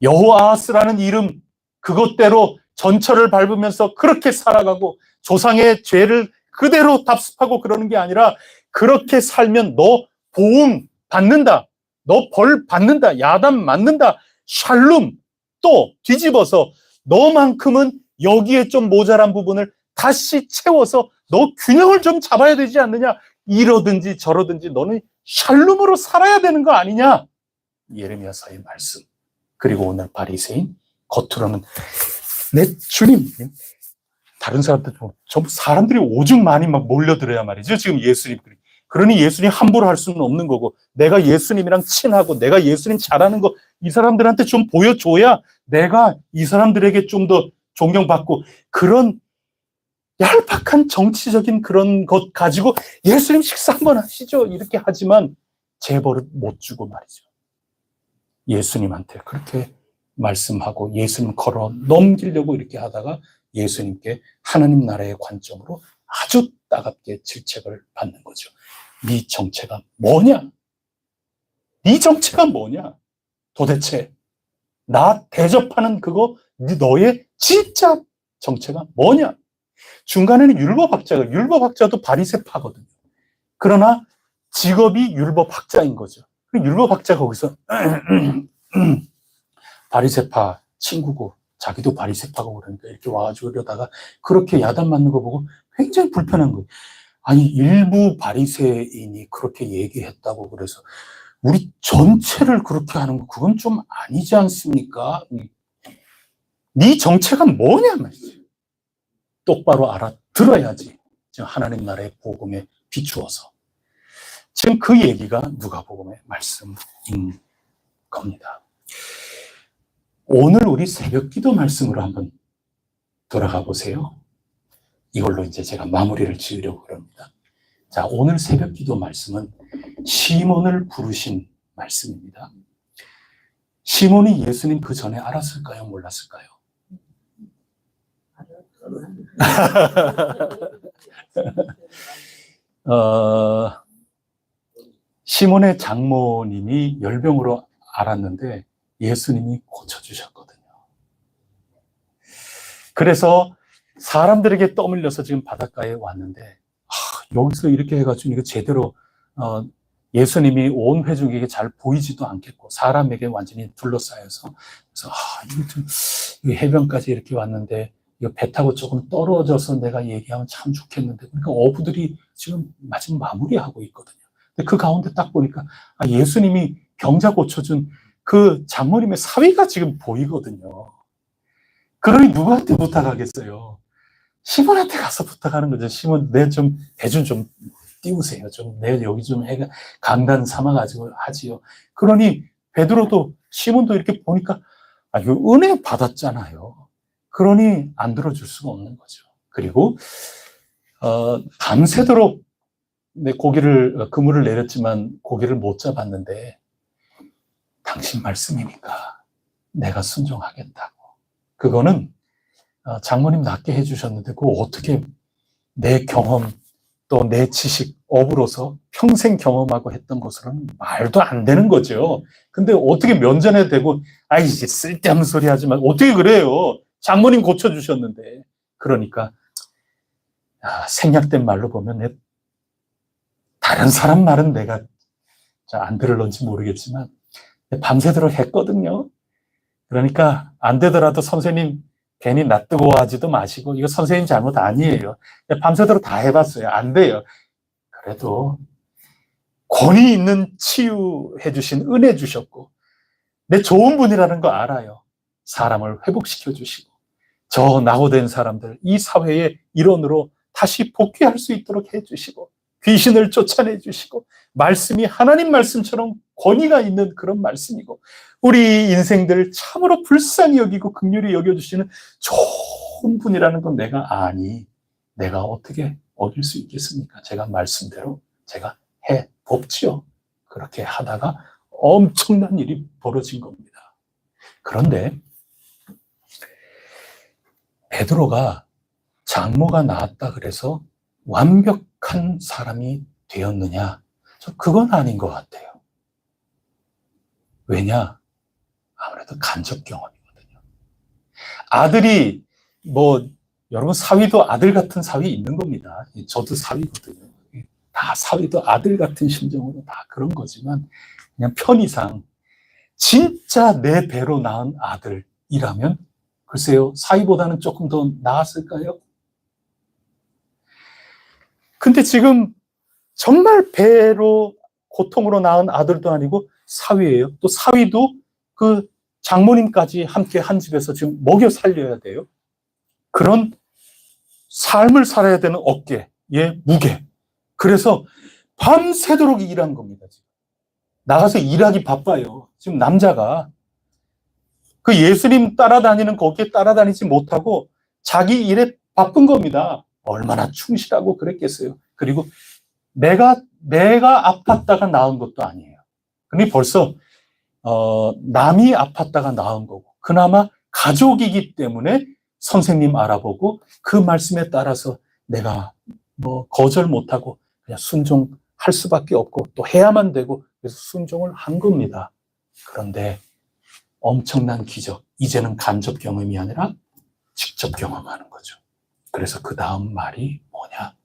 [SPEAKER 1] 여호아하스라는 이름 그것대로 전철을 밟으면서 그렇게 살아가고 조상의 죄를 그대로 답습하고 그러는 게 아니라 그렇게 살면 너 보응 받는다. 너 벌 받는다. 야단 맞는다. 샬룸 또 뒤집어서 너만큼은 여기에 좀 모자란 부분을 다시 채워서 너 균형을 좀 잡아야 되지 않느냐. 이러든지 저러든지 너는 샬룸으로 살아야 되는 거 아니냐. 예레미야서의 말씀. 그리고 오늘 바리새인 겉으로는 내 주님 다른 사람들 전부 사람들이 오죽 많이 막 몰려들어야 말이죠. 지금 예수님 그러니 예수님 함부로 할 수는 없는 거고 내가 예수님이랑 친하고 내가 예수님 잘하는 거 이 사람들한테 좀 보여줘야 내가 이 사람들에게 좀 더 존경받고 그런 얄팍한 정치적인 그런 것 가지고 예수님 식사 한번 하시죠 이렇게 하지만 재벌을 못 주고 말이죠. 예수님한테 그렇게 말씀하고 예수님 걸어 넘기려고 이렇게 하다가 예수님께 하나님 나라의 관점으로 아주 따갑게 질책을 받는 거죠. 네 정체가 뭐냐? 네 정체가 뭐냐? 도대체 나 대접하는 그거 너의 진짜 정체가 뭐냐? 중간에는 율법학자도 바리새파거든요. 그러나 직업이 율법학자인 거죠. 율법학자가 거기서 바리새파 친구고 자기도 바리새파고 그러니까 이렇게 와가지고 이러다가 그렇게 야단 맞는 거 보고 굉장히 불편한 거예요. 아니 일부 바리새인이 그렇게 얘기했다고 그래서 우리 전체를 그렇게 하는 거 그건 좀 아니지 않습니까? 네 정체가 뭐냐 말이지. 똑바로 알아들어야지. 지금 하나님 나라의 복음에 비추어서. 지금 그 얘기가 누가복음의 말씀인 겁니다. 오늘 우리 새벽기도 말씀으로 한번 돌아가 보세요. 이걸로 이제 제가 마무리를 지으려고 합니다. 자, 오늘 새벽기도 말씀은 시몬을 부르신 말씀입니다. 시몬이 예수님 그 전에 알았을까요? 몰랐을까요? 시몬의 장모님이 열병으로 앓았는데 예수님이 고쳐주셨거든요. 그래서 사람들에게 떠밀려서 지금 바닷가에 왔는데 여기서 이렇게 해가지고 이거 제대로 예수님이 온 회중에게 잘 보이지도 않겠고 사람에게 완전히 둘러싸여서 그래서 이거 좀 해변까지 이렇게 왔는데 이거 배 타고 조금 떨어져서 내가 얘기하면 참 좋겠는데 그러니까 어부들이 지금 마지막 마무리하고 있거든요. 근데 그 가운데 딱 보니까 예수님이 병자 고쳐준 그 장모님의 사위가 지금 보이거든요. 그러니 누구한테 부탁하겠어요? 시몬한테 가서 부탁하는 거죠. 시몬, 내 좀 배 좀 띄우세요. 내 여기 좀 해가 강단 삼아가지고 하지요. 그러니 베드로도 시몬도 이렇게 보니까 이거 은혜 받았잖아요. 그러니 안 들어줄 수가 없는 거죠. 그리고 밤새도록 내 그물을 내렸지만 고기를 못 잡았는데 당신 말씀이니까 내가 순종하겠다고. 그거는 장모님 낫게 해주셨는데 그거 어떻게 내 경험 또 내 지식 업으로서 평생 경험하고 했던 것으로는 말도 안 되는 거죠. 근데 어떻게 면전에 대고 이제 쓸데없는 소리 하지만 어떻게 그래요? 장모님 고쳐주셨는데. 그러니까 생략된 말로 보면 다른 사람 말은 내가 안 들을런지 모르겠지만 밤새도록 했거든요. 그러니까 안 되더라도 선생님 괜히 낯뜨거워하지도 마시고 이거 선생님 잘못 아니에요. 밤새도록 다 해봤어요. 안 돼요. 그래도 권위 있는 치유해 주신 은혜 주셨고 내 좋은 분이라는 거 알아요. 사람을 회복시켜 주시고 저 낙오된 사람들 이 사회의 일원으로 다시 복귀할 수 있도록 해주시고 귀신을 쫓아내 주시고 말씀이 하나님 말씀처럼 권위가 있는 그런 말씀이고 우리 인생들 참으로 불쌍히 여기고 긍휼히 여겨주시는 좋은 분이라는 건 내가 어떻게 어길 수 있겠습니까? 제가 말씀대로 제가 해봅지요. 그렇게 하다가 엄청난 일이 벌어진 겁니다. 그런데 베드로가 장모가 나았다 그래서 완벽한 사람이 되었느냐? 그건 아닌 것 같아요. 왜냐? 아무래도 간접 경험이거든요. 아들이 여러분 사위도 아들 같은 사위 있는 겁니다. 저도 사위거든요. 다 사위도 아들 같은 심정으로 다 그런 거지만 그냥 편의상 진짜 내 배로 낳은 아들이라면 글쎄요 사위보다는 조금 더 나았을까요? 근데 지금 정말 배로 고통으로 낳은 아들도 아니고 사위예요. 또 사위도 그 장모님까지 함께 한 집에서 지금 먹여 살려야 돼요. 그런 삶을 살아야 되는 어깨에 무게. 그래서 밤새도록 일한 겁니다. 지금. 나가서 일하기 바빠요. 지금 남자가 그 예수님 따라다니는 거기에 따라다니지 못하고 자기 일에 바쁜 겁니다. 얼마나 충실하고 그랬겠어요. 그리고 내가 아팠다가 나은 것도 아니에요. 근데 벌써 남이 아팠다가 나은 거고 그나마 가족이기 때문에 선생님 알아보고 그 말씀에 따라서 내가 거절 못하고 그냥 순종할 수밖에 없고 또 해야만 되고 그래서 순종을 한 겁니다. 그런데 엄청난 기적, 이제는 간접 경험이 아니라 직접 경험하는 거죠. 그래서 그 다음 말이 뭐냐?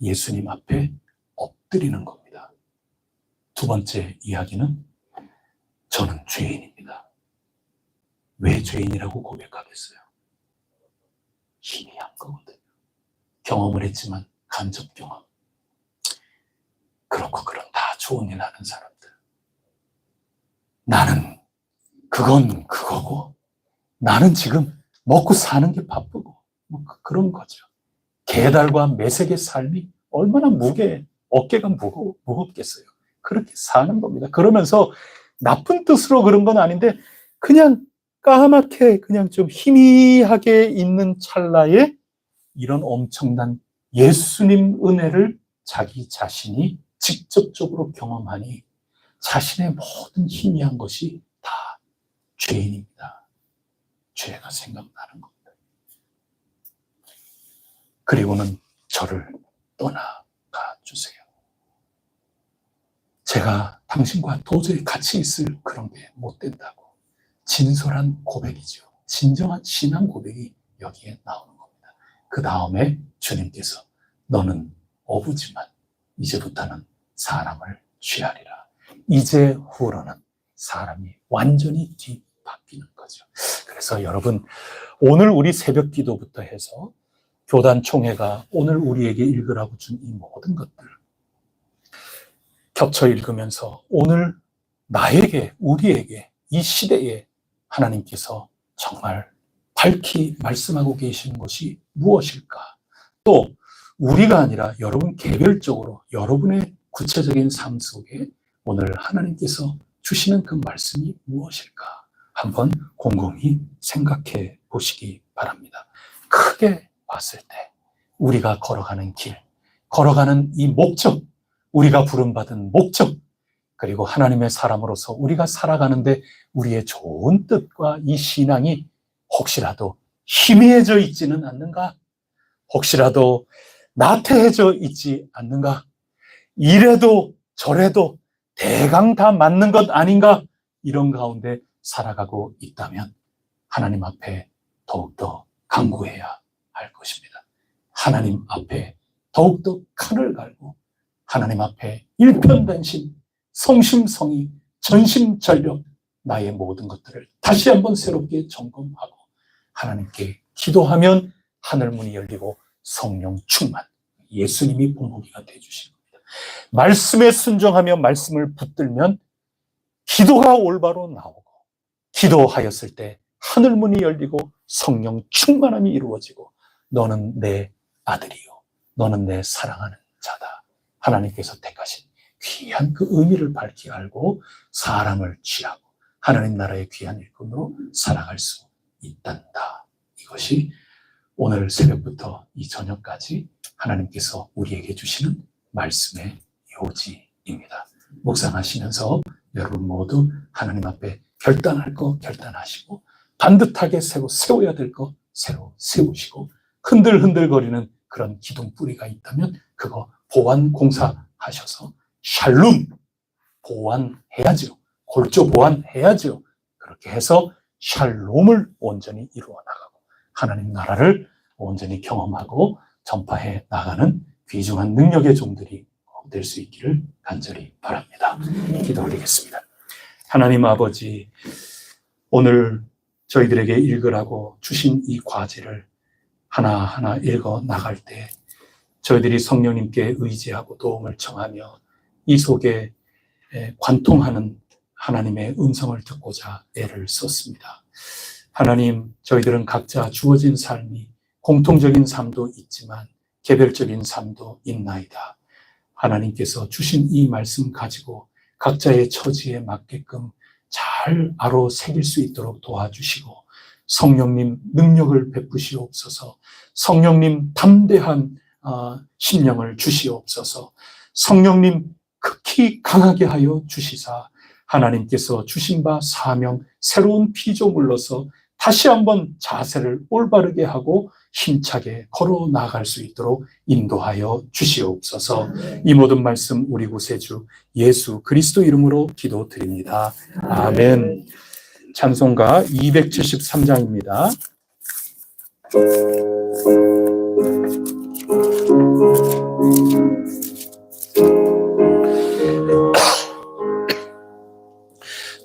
[SPEAKER 1] 예수님 앞에 엎드리는 겁니다. 두 번째 이야기는 저는 죄인입니다. 왜 죄인이라고 고백하겠어요? 희미한 거거든요. 경험을 했지만 간접 경험. 그렇고 그런 다 좋은 일 하는 사람들. 나는 그건 그거고 나는 지금 먹고 사는 게 바쁘고 그런 거죠. 개달과 매색의 삶이 얼마나 어깨가 무겁겠어요. 그렇게 사는 겁니다. 그러면서 나쁜 뜻으로 그런 건 아닌데 그냥 까맣게 그냥 좀 희미하게 있는 찰나에 이런 엄청난 예수님 은혜를 자기 자신이 직접적으로 경험하니 자신의 모든 희미한 것이 다 죄인입니다. 죄가 생각나는 겁니다. 그리고는 저를 떠나가 주세요. 제가 당신과 도저히 같이 있을 그런 게 못 된다고. 진솔한 고백이죠. 진정한 신앙 고백이 여기에 나오는 겁니다. 그 다음에 주님께서 너는 어부지만 이제부터는 사람을 취하리라. 이제후로는 사람이 완전히 뒤바뀌는 거죠. 그래서 여러분, 오늘 우리 새벽 기도부터 해서 교단 총회가 오늘 우리에게 읽으라고 준 이 모든 것들 겹쳐 읽으면서 오늘 나에게, 우리에게, 이 시대에 하나님께서 정말 밝히 말씀하고 계시는 것이 무엇일까? 또 우리가 아니라 여러분 개별적으로 여러분의 구체적인 삶 속에 오늘 하나님께서 주시는 그 말씀이 무엇일까? 한번 곰곰이 생각해 보시기 바랍니다. 크게 봤을 때 우리가 걸어가는 길, 걸어가는 이 목적, 우리가 부름받은 목적, 그리고 하나님의 사람으로서 우리가 살아가는데 우리의 좋은 뜻과 이 신앙이 혹시라도 희미해져 있지는 않는가? 혹시라도 나태해져 있지 않는가? 이래도 저래도 대강 다 맞는 것 아닌가? 이런 가운데 살아가고 있다면 하나님 앞에 더욱더 간구해야 할 것입니다. 하나님 앞에 더욱더 칼을 갈고 하나님 앞에 일편단심, 성심성의, 전심전력 나의 모든 것들을 다시 한번 새롭게 점검하고 하나님께 기도하면 하늘문이 열리고 성령 충만, 예수님이 본보기가 되어주시는 겁니다. 말씀에 순종하며 말씀을 붙들면 기도가 올바로 나오고 기도하였을 때 하늘문이 열리고 성령 충만함이 이루어지고 너는 내 아들이요 너는 내 사랑하는 자다. 하나님께서 택하신 귀한 그 의미를 밝히 알고 사람을 취하고 하나님 나라의 귀한 일꾼으로 살아갈 수 있단다. 이것이 오늘 새벽부터 이 저녁까지 하나님께서 우리에게 주시는 말씀의 요지입니다. 묵상하시면서 여러분 모두 하나님 앞에 결단할 거 결단하시고 반듯하게 세워야 될 거 새로 세우시고 흔들흔들거리는 그런 기둥뿌리가 있다면 그거 보완 공사하셔서 샬룸 보완해야죠. 골조 보완해야죠. 그렇게 해서 샬롬을 온전히 이루어 나가고 하나님 나라를 온전히 경험하고 전파해 나가는 귀중한 능력의 종들이 될 수 있기를 간절히 바랍니다. 기도 올리겠습니다. 하나님 아버지, 오늘 저희들에게 읽으라고 주신 이 과제를 하나하나 읽어 나갈 때 저희들이 성령님께 의지하고 도움을 청하며 이 속에 관통하는 하나님의 음성을 듣고자 애를 썼습니다. 하나님, 저희들은 각자 주어진 삶이 공통적인 삶도 있지만 개별적인 삶도 있나이다. 하나님께서 주신 이 말씀 가지고 각자의 처지에 맞게끔 잘 아로 새길 수 있도록 도와주시고 성령님 능력을 베푸시옵소서. 성령님 담대한 심령을 주시옵소서. 성령님 극히 강하게 하여 주시사 하나님께서 주신 바 사명 새로운 피조물로서 다시 한번 자세를 올바르게 하고 힘차게 걸어 나갈 수 있도록 인도하여 주시옵소서. 이 모든 말씀 우리 구세주 예수 그리스도 이름으로 기도드립니다. 아멘. 찬송가 273장입니다.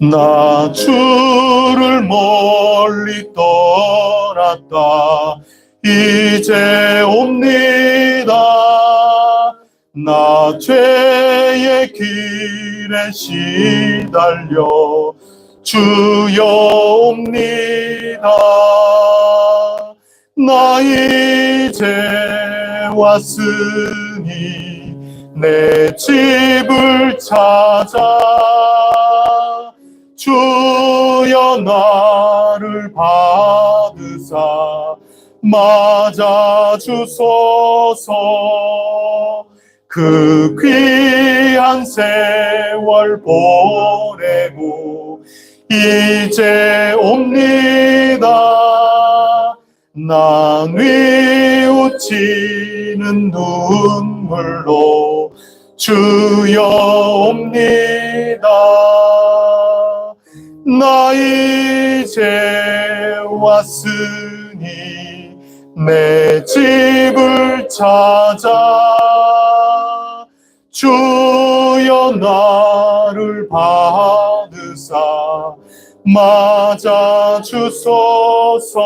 [SPEAKER 1] 나 주를 멀리 떠났다 이제 옵니다. 나 죄의 길에 시달려 주여 옵니다. 나 이제 왔으니 내 집을 찾아 주여 나를 받으사 맞아주소서. 그 귀한 세월 보내고 이제 옵니다. 난 뉘우쳐 맺히는 눈물로 주여 옵니다. 나 이제 왔으니 내 집을 찾아 주여 나를 받으사 맞아 주소서.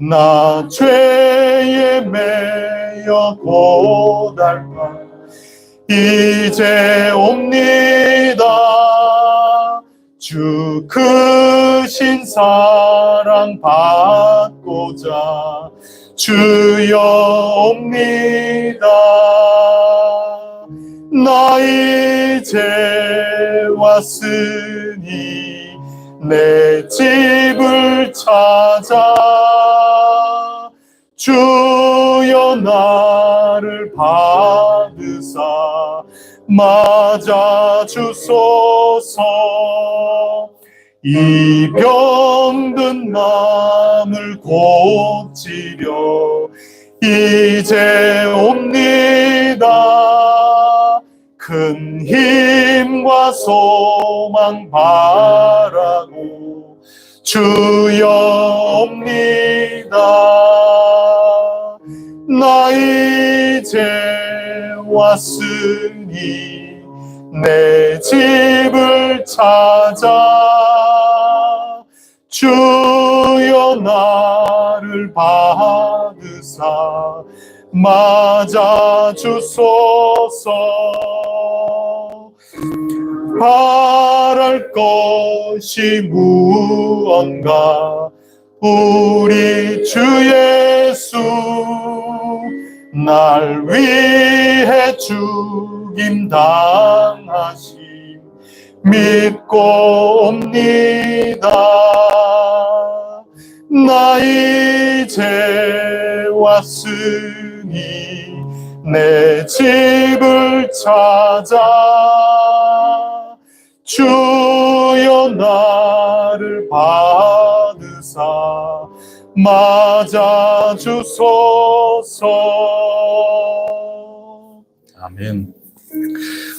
[SPEAKER 1] 나 죄에 매여 고달파 이제 옵니다. 주 크신 사랑 받고자 주여 옵니다. 나 이제 왔으니 내 집을 찾아 주여 나를 받으사 맞아 주소서. 이 병든 마음을 고치려 이제 옵니다. 큰 힘과 소망 바라고 주여 옵니다. 나 이제 왔으니 내 집을 찾아 주여 나를 받으사 맞아 주소서. 바랄 것이 무언가 우리 주 예수 날 위해 죽임 당하심 믿고 옵니다. 나 이제 왔으니 내 집을 찾아 주여 나를 받으사 맞아 주소서. 아멘.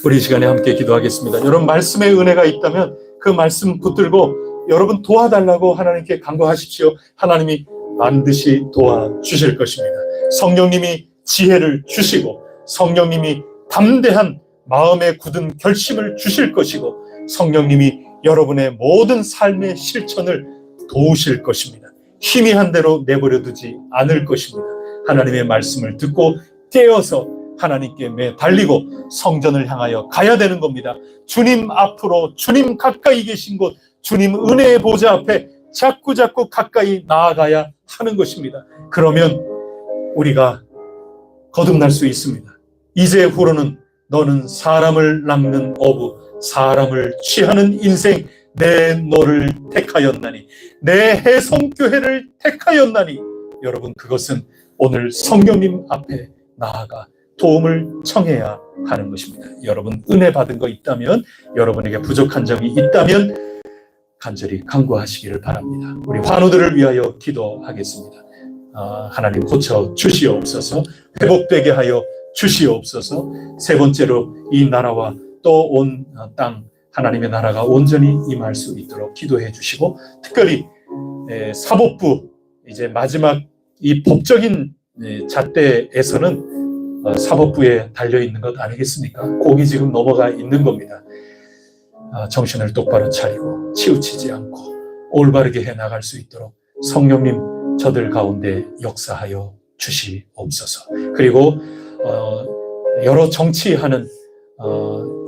[SPEAKER 1] 우리 이 시간에 함께 기도하겠습니다. 여러분 말씀의 은혜가 있다면 그 말씀 붙들고 여러분 도와달라고 하나님께 간구하십시오. 하나님이 반드시 도와주실 것입니다. 성령님이 지혜를 주시고 성령님이 담대한 마음에 굳은 결심을 주실 것이고 성령님이 여러분의 모든 삶의 실천을 도우실 것입니다. 희미한 대로 내버려 두지 않을 것입니다. 하나님의 말씀을 듣고 깨어서 하나님께 매달리고 성전을 향하여 가야 되는 겁니다. 주님 앞으로 주님 가까이 계신 곳 주님 은혜의 보좌 앞에 자꾸 가까이 나아가야 하는 것입니다. 그러면 우리가 거듭날 수 있습니다. 이제 후로는 너는 사람을 낚는 어부 사람을 취하는 인생 내 너를 택하였나니 내 해성교회를 택하였나니 여러분 그것은 오늘 성령님 앞에 나아가 도움을 청해야 하는 것입니다. 여러분 은혜 받은 거 있다면 여러분에게 부족한 점이 있다면 간절히 간구하시기를 바랍니다. 우리 환우들을 위하여 기도하겠습니다. 하나님 고쳐 주시옵소서. 회복되게 하여 주시옵소서. 세 번째로 이 나라와 또 온 땅 하나님의 나라가 온전히 임할 수 있도록 기도해 주시고 특별히 사법부 이제 마지막 이 법적인 잣대에서는 사법부에 달려있는 것 아니겠습니까? 곡이 지금 넘어가 있는 겁니다. 정신을 똑바로 차리고 치우치지 않고 올바르게 해나갈 수 있도록 성령님 저들 가운데 역사하여 주시옵소서. 그리고 여러 정치하는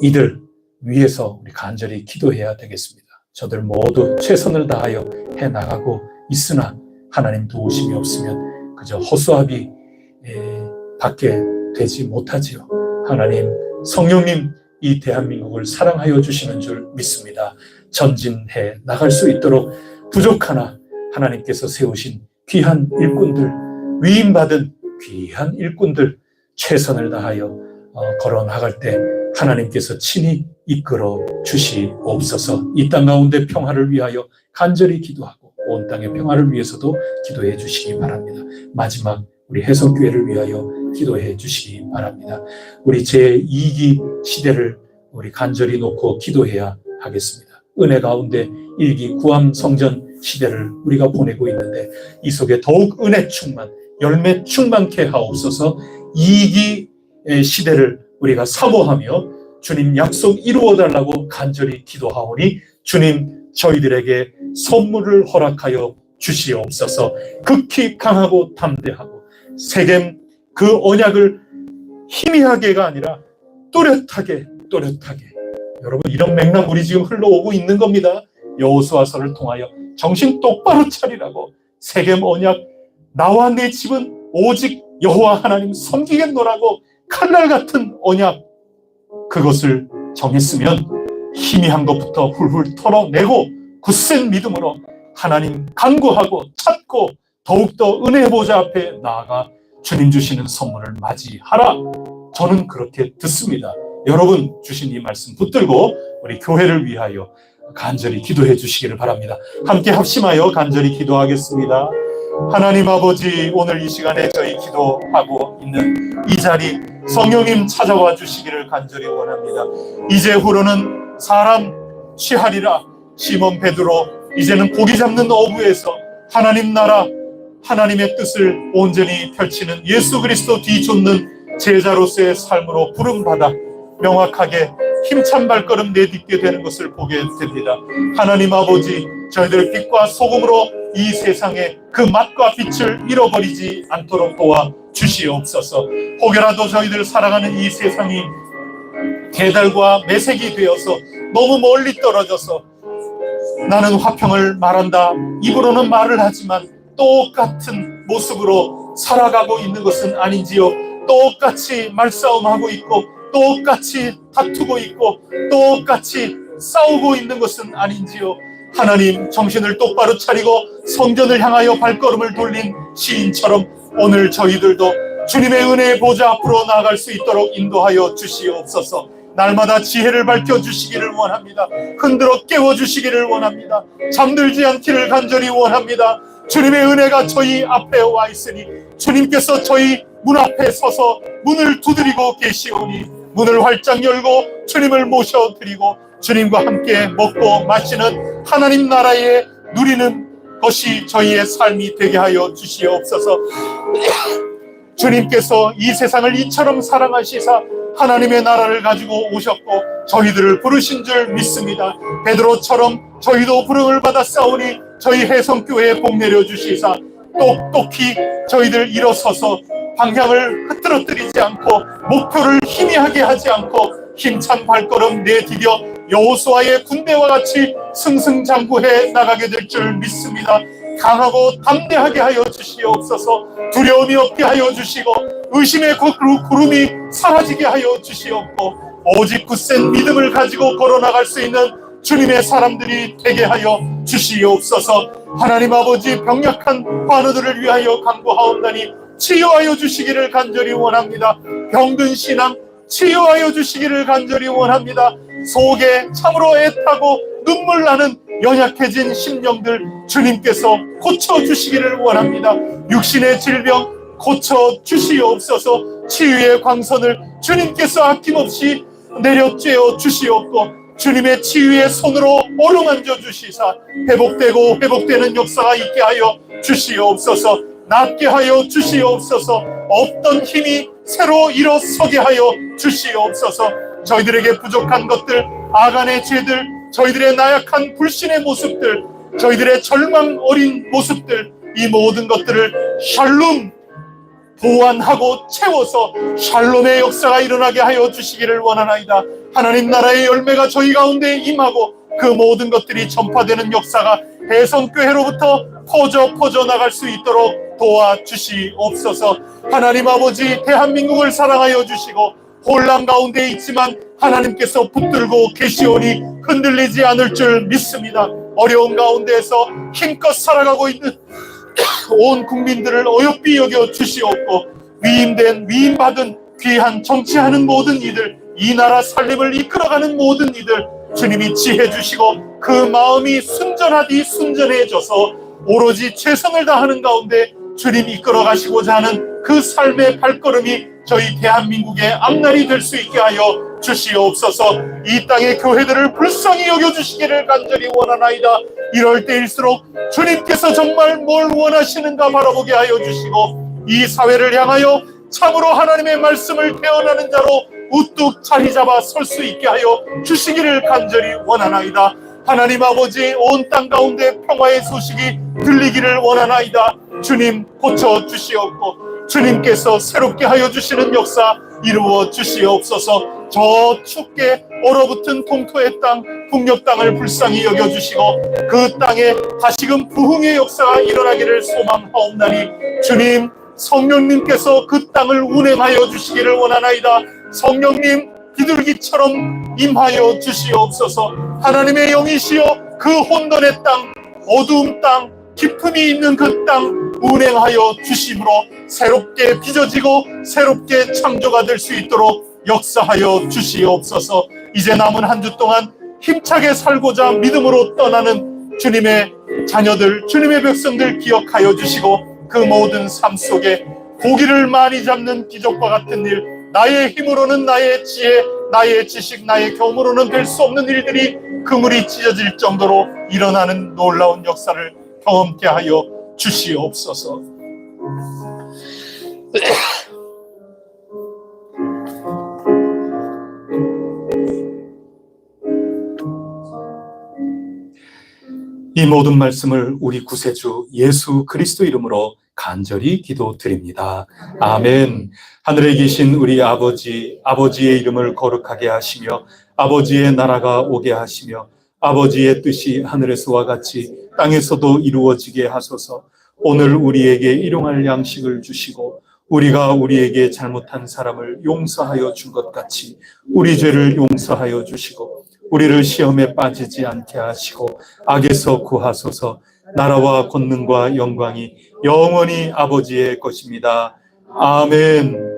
[SPEAKER 1] 이들 위해서 우리 간절히 기도해야 되겠습니다. 저들 모두 최선을 다하여 해나가고 있으나 하나님 도우심이 없으면 그저 허수아비 밖에 되지 못하지요. 하나님 성령님 이 대한민국을 사랑하여 주시는 줄 믿습니다. 전진해 나갈 수 있도록 부족하나 하나님께서 세우신 귀한 일꾼들 위임받은 귀한 일꾼들 최선을 다하여 걸어나갈 때 하나님께서 친히 이끌어 주시옵소서. 이 땅 가운데 평화를 위하여 간절히 기도하고 온 땅의 평화를 위해서도 기도해 주시기 바랍니다. 마지막 우리 해성교회를 위하여 기도해 주시기 바랍니다. 우리 제2기 시대를 우리 간절히 놓고 기도해야 하겠습니다. 은혜 가운데 1기 구암 성전 시대를 우리가 보내고 있는데 이 속에 더욱 은혜 충만, 열매 충만케 하옵소서. 2기 시대를 우리가 사모하며 주님 약속 이루어달라고 간절히 기도하오니 주님 저희들에게 선물을 허락하여 주시옵소서. 극히 강하고 담대하고 세겜 그 언약을 희미하게가 아니라 또렷하게 여러분 이런 맥락 우리 지금 흘러오고 있는 겁니다. 여호수아서를 통하여 정신 똑바로 차리라고 세겜 언약 나와 내 집은 오직 여호와 하나님 섬기겠노라고 칼날 같은 언약 그것을 정했으면 희미한 것부터 훌훌 털어내고 굳센 믿음으로 하나님 간구하고 찾고 더욱더 은혜 보좌 앞에 나아가 주님 주시는 선물을 맞이하라. 저는 그렇게 듣습니다. 여러분 주신 이 말씀 붙들고 우리 교회를 위하여 간절히 기도해 주시기를 바랍니다. 함께 합심하여 간절히 기도하겠습니다. 하나님 아버지, 오늘 이 시간에 저희 기도하고 있는 이 자리 성령님 찾아와 주시기를 간절히 원합니다. 이제후로는 사람 취하리라. 시몬 베드로 이제는 고기 잡는 어부에서 하나님 나라 하나님의 뜻을 온전히 펼치는 예수 그리스도 뒤쫓는 제자로서의 삶으로 부름받아 명확하게 힘찬 발걸음 내딛게 되는 것을 보게 됩니다. 하나님 아버지, 저희들 빛과 소금으로 이 세상에 그 맛과 빛을 잃어버리지 않도록 도와 주시옵소서. 혹여라도 저희들 살아가는 이 세상이 계달과 매색이 되어서 너무 멀리 떨어져서 나는 화평을 말한다, 입으로는 말을 하지만 똑같은 모습으로 살아가고 있는 것은 아닌지요. 똑같이 말싸움하고 있고 똑같이 다투고 있고 똑같이 싸우고 있는 것은 아닌지요. 하나님, 정신을 똑바로 차리고 성전을 향하여 발걸음을 돌린 시인처럼 오늘 저희들도 주님의 은혜의 보좌 앞으로 나아갈 수 있도록 인도하여 주시옵소서. 날마다 지혜를 밝혀주시기를 원합니다. 흔들어 깨워주시기를 원합니다. 잠들지 않기를 간절히 원합니다. 주님의 은혜가 저희 앞에 와 있으니 주님께서 저희 문 앞에 서서 문을 두드리고 계시오니 문을 활짝 열고 주님을 모셔드리고 주님과 함께 먹고 마시는 하나님 나라에 누리는 것이 저희의 삶이 되게 하여 주시옵소서. 주님께서 이 세상을 이처럼 사랑하시사 하나님의 나라를 가지고 오셨고 저희들을 부르신 줄 믿습니다. 베드로처럼 저희도 부름을 받아 싸우니 저희 해성교회에 복 내려주시사 똑똑히 저희들 일어서서 방향을 흐트러뜨리지 않고 목표를 희미하게 하지 않고 힘찬 발걸음 내디뎌 여호수아의 군대와 같이 승승장구해 나가게 될 줄 믿습니다. 강하고 담대하게 하여 주시옵소서. 두려움이 없게 하여 주시고 의심의 구름이 사라지게 하여 주시옵고 오직 굳센 믿음을 가지고 걸어나갈 수 있는 주님의 사람들이 되게 하여 주시옵소서. 하나님 아버지, 병약한 환우들을 위하여 간구하옵나니 치유하여 주시기를 간절히 원합니다. 병든 신앙 치유하여 주시기를 간절히 원합니다. 속에 참으로 애타고 눈물 나는 연약해진 심령들 주님께서 고쳐주시기를 원합니다. 육신의 질병 고쳐주시옵소서. 치유의 광선을 주님께서 아낌없이 내려쬐어 주시옵고 주님의 치유의 손으로 어루만져 주시사 회복되고 회복되는 역사가 있게 하여 주시옵소서. 낫게 하여 주시옵소서. 없던 힘이 새로 일어서게 하여 주시옵소서. 저희들에게 부족한 것들, 아간의 죄들, 저희들의 나약한 불신의 모습들, 저희들의 절망 어린 모습들, 이 모든 것들을 샬롬 보완하고 채워서 샬롬의 역사가 일어나게 하여 주시기를 원하나이다. 하나님 나라의 열매가 저희 가운데 임하고 그 모든 것들이 전파되는 역사가 해성교회로부터 퍼져 나갈 수 있도록 도와주시옵소서. 하나님 아버지, 대한민국을 사랑하여 주시고 혼란 가운데 있지만 하나님께서 붙들고 계시오니 흔들리지 않을 줄 믿습니다. 어려운 가운데에서 힘껏 살아가고 있는 온 국민들을 어여삐 여겨 주시옵고 위임받은 귀한 정치하는 모든 이들, 이 나라 살림을 이끌어가는 모든 이들 주님이 지혜 주시고 그 마음이 순전해져서 오로지 최선을 다하는 가운데 주님 이끌어 가시고자 하는 그 삶의 발걸음이 저희 대한민국의 앞날이 될 수 있게 하여 주시옵소서. 이 땅의 교회들을 불쌍히 여겨주시기를 간절히 원하나이다. 이럴 때일수록 주님께서 정말 뭘 원하시는가 바라보게 하여 주시고, 이 사회를 향하여 참으로 하나님의 말씀을 태어나는 자로 우뚝 자리 잡아 설 수 있게 하여 주시기를 간절히 원하나이다. 하나님 아버지, 온 땅 가운데 평화의 소식이 들리기를 원하나이다. 주님 고쳐 주시옵고 주님께서 새롭게 하여 주시는 역사 이루어 주시옵소서. 저 춥게 얼어붙은 동토의 땅, 북녘 땅을 불쌍히 여겨주시고 그 땅에 다시금 부흥의 역사가 일어나기를 소망하옵나니, 주님 성령님께서 그 땅을 운행하여 주시기를 원하나이다. 성령님 비둘기처럼 임하여 주시옵소서. 하나님의 영이시여 그 혼돈의 땅, 어두움 땅, 기품이 있는 그 땅 운행하여 주심으로 새롭게 빚어지고 새롭게 창조가 될 수 있도록 역사하여 주시옵소서. 이제 남은 한 주 동안 힘차게 살고자 믿음으로 떠나는 주님의 자녀들, 주님의 백성들 기억하여 주시고, 그 모든 삶 속에 고기를 많이 잡는 기적과 같은 일, 나의 힘으로는, 나의 지혜, 나의 지식, 나의 경험으로는 될 수 없는 일들이 그물이 찢어질 정도로 일어나는 놀라운 역사를 경험케 하여 주시옵소서. 이 모든 말씀을 우리 구세주 예수 그리스도 이름으로 간절히 기도드립니다. 아멘. 하늘에 계신 우리 아버지, 아버지의 이름을 거룩하게 하시며 아버지의 나라가 오게 하시며 아버지의 뜻이 하늘에서와 같이 땅에서도 이루어지게 하소서. 오늘 우리에게 일용할 양식을 주시고 우리가 우리에게 잘못한 사람을 용서하여 준 것 같이 우리 죄를 용서하여 주시고 우리를 시험에 빠지지 않게 하시고 악에서 구하소서. 나라와 권능과 영광이 영원히 아버지의 것입니다. 아멘.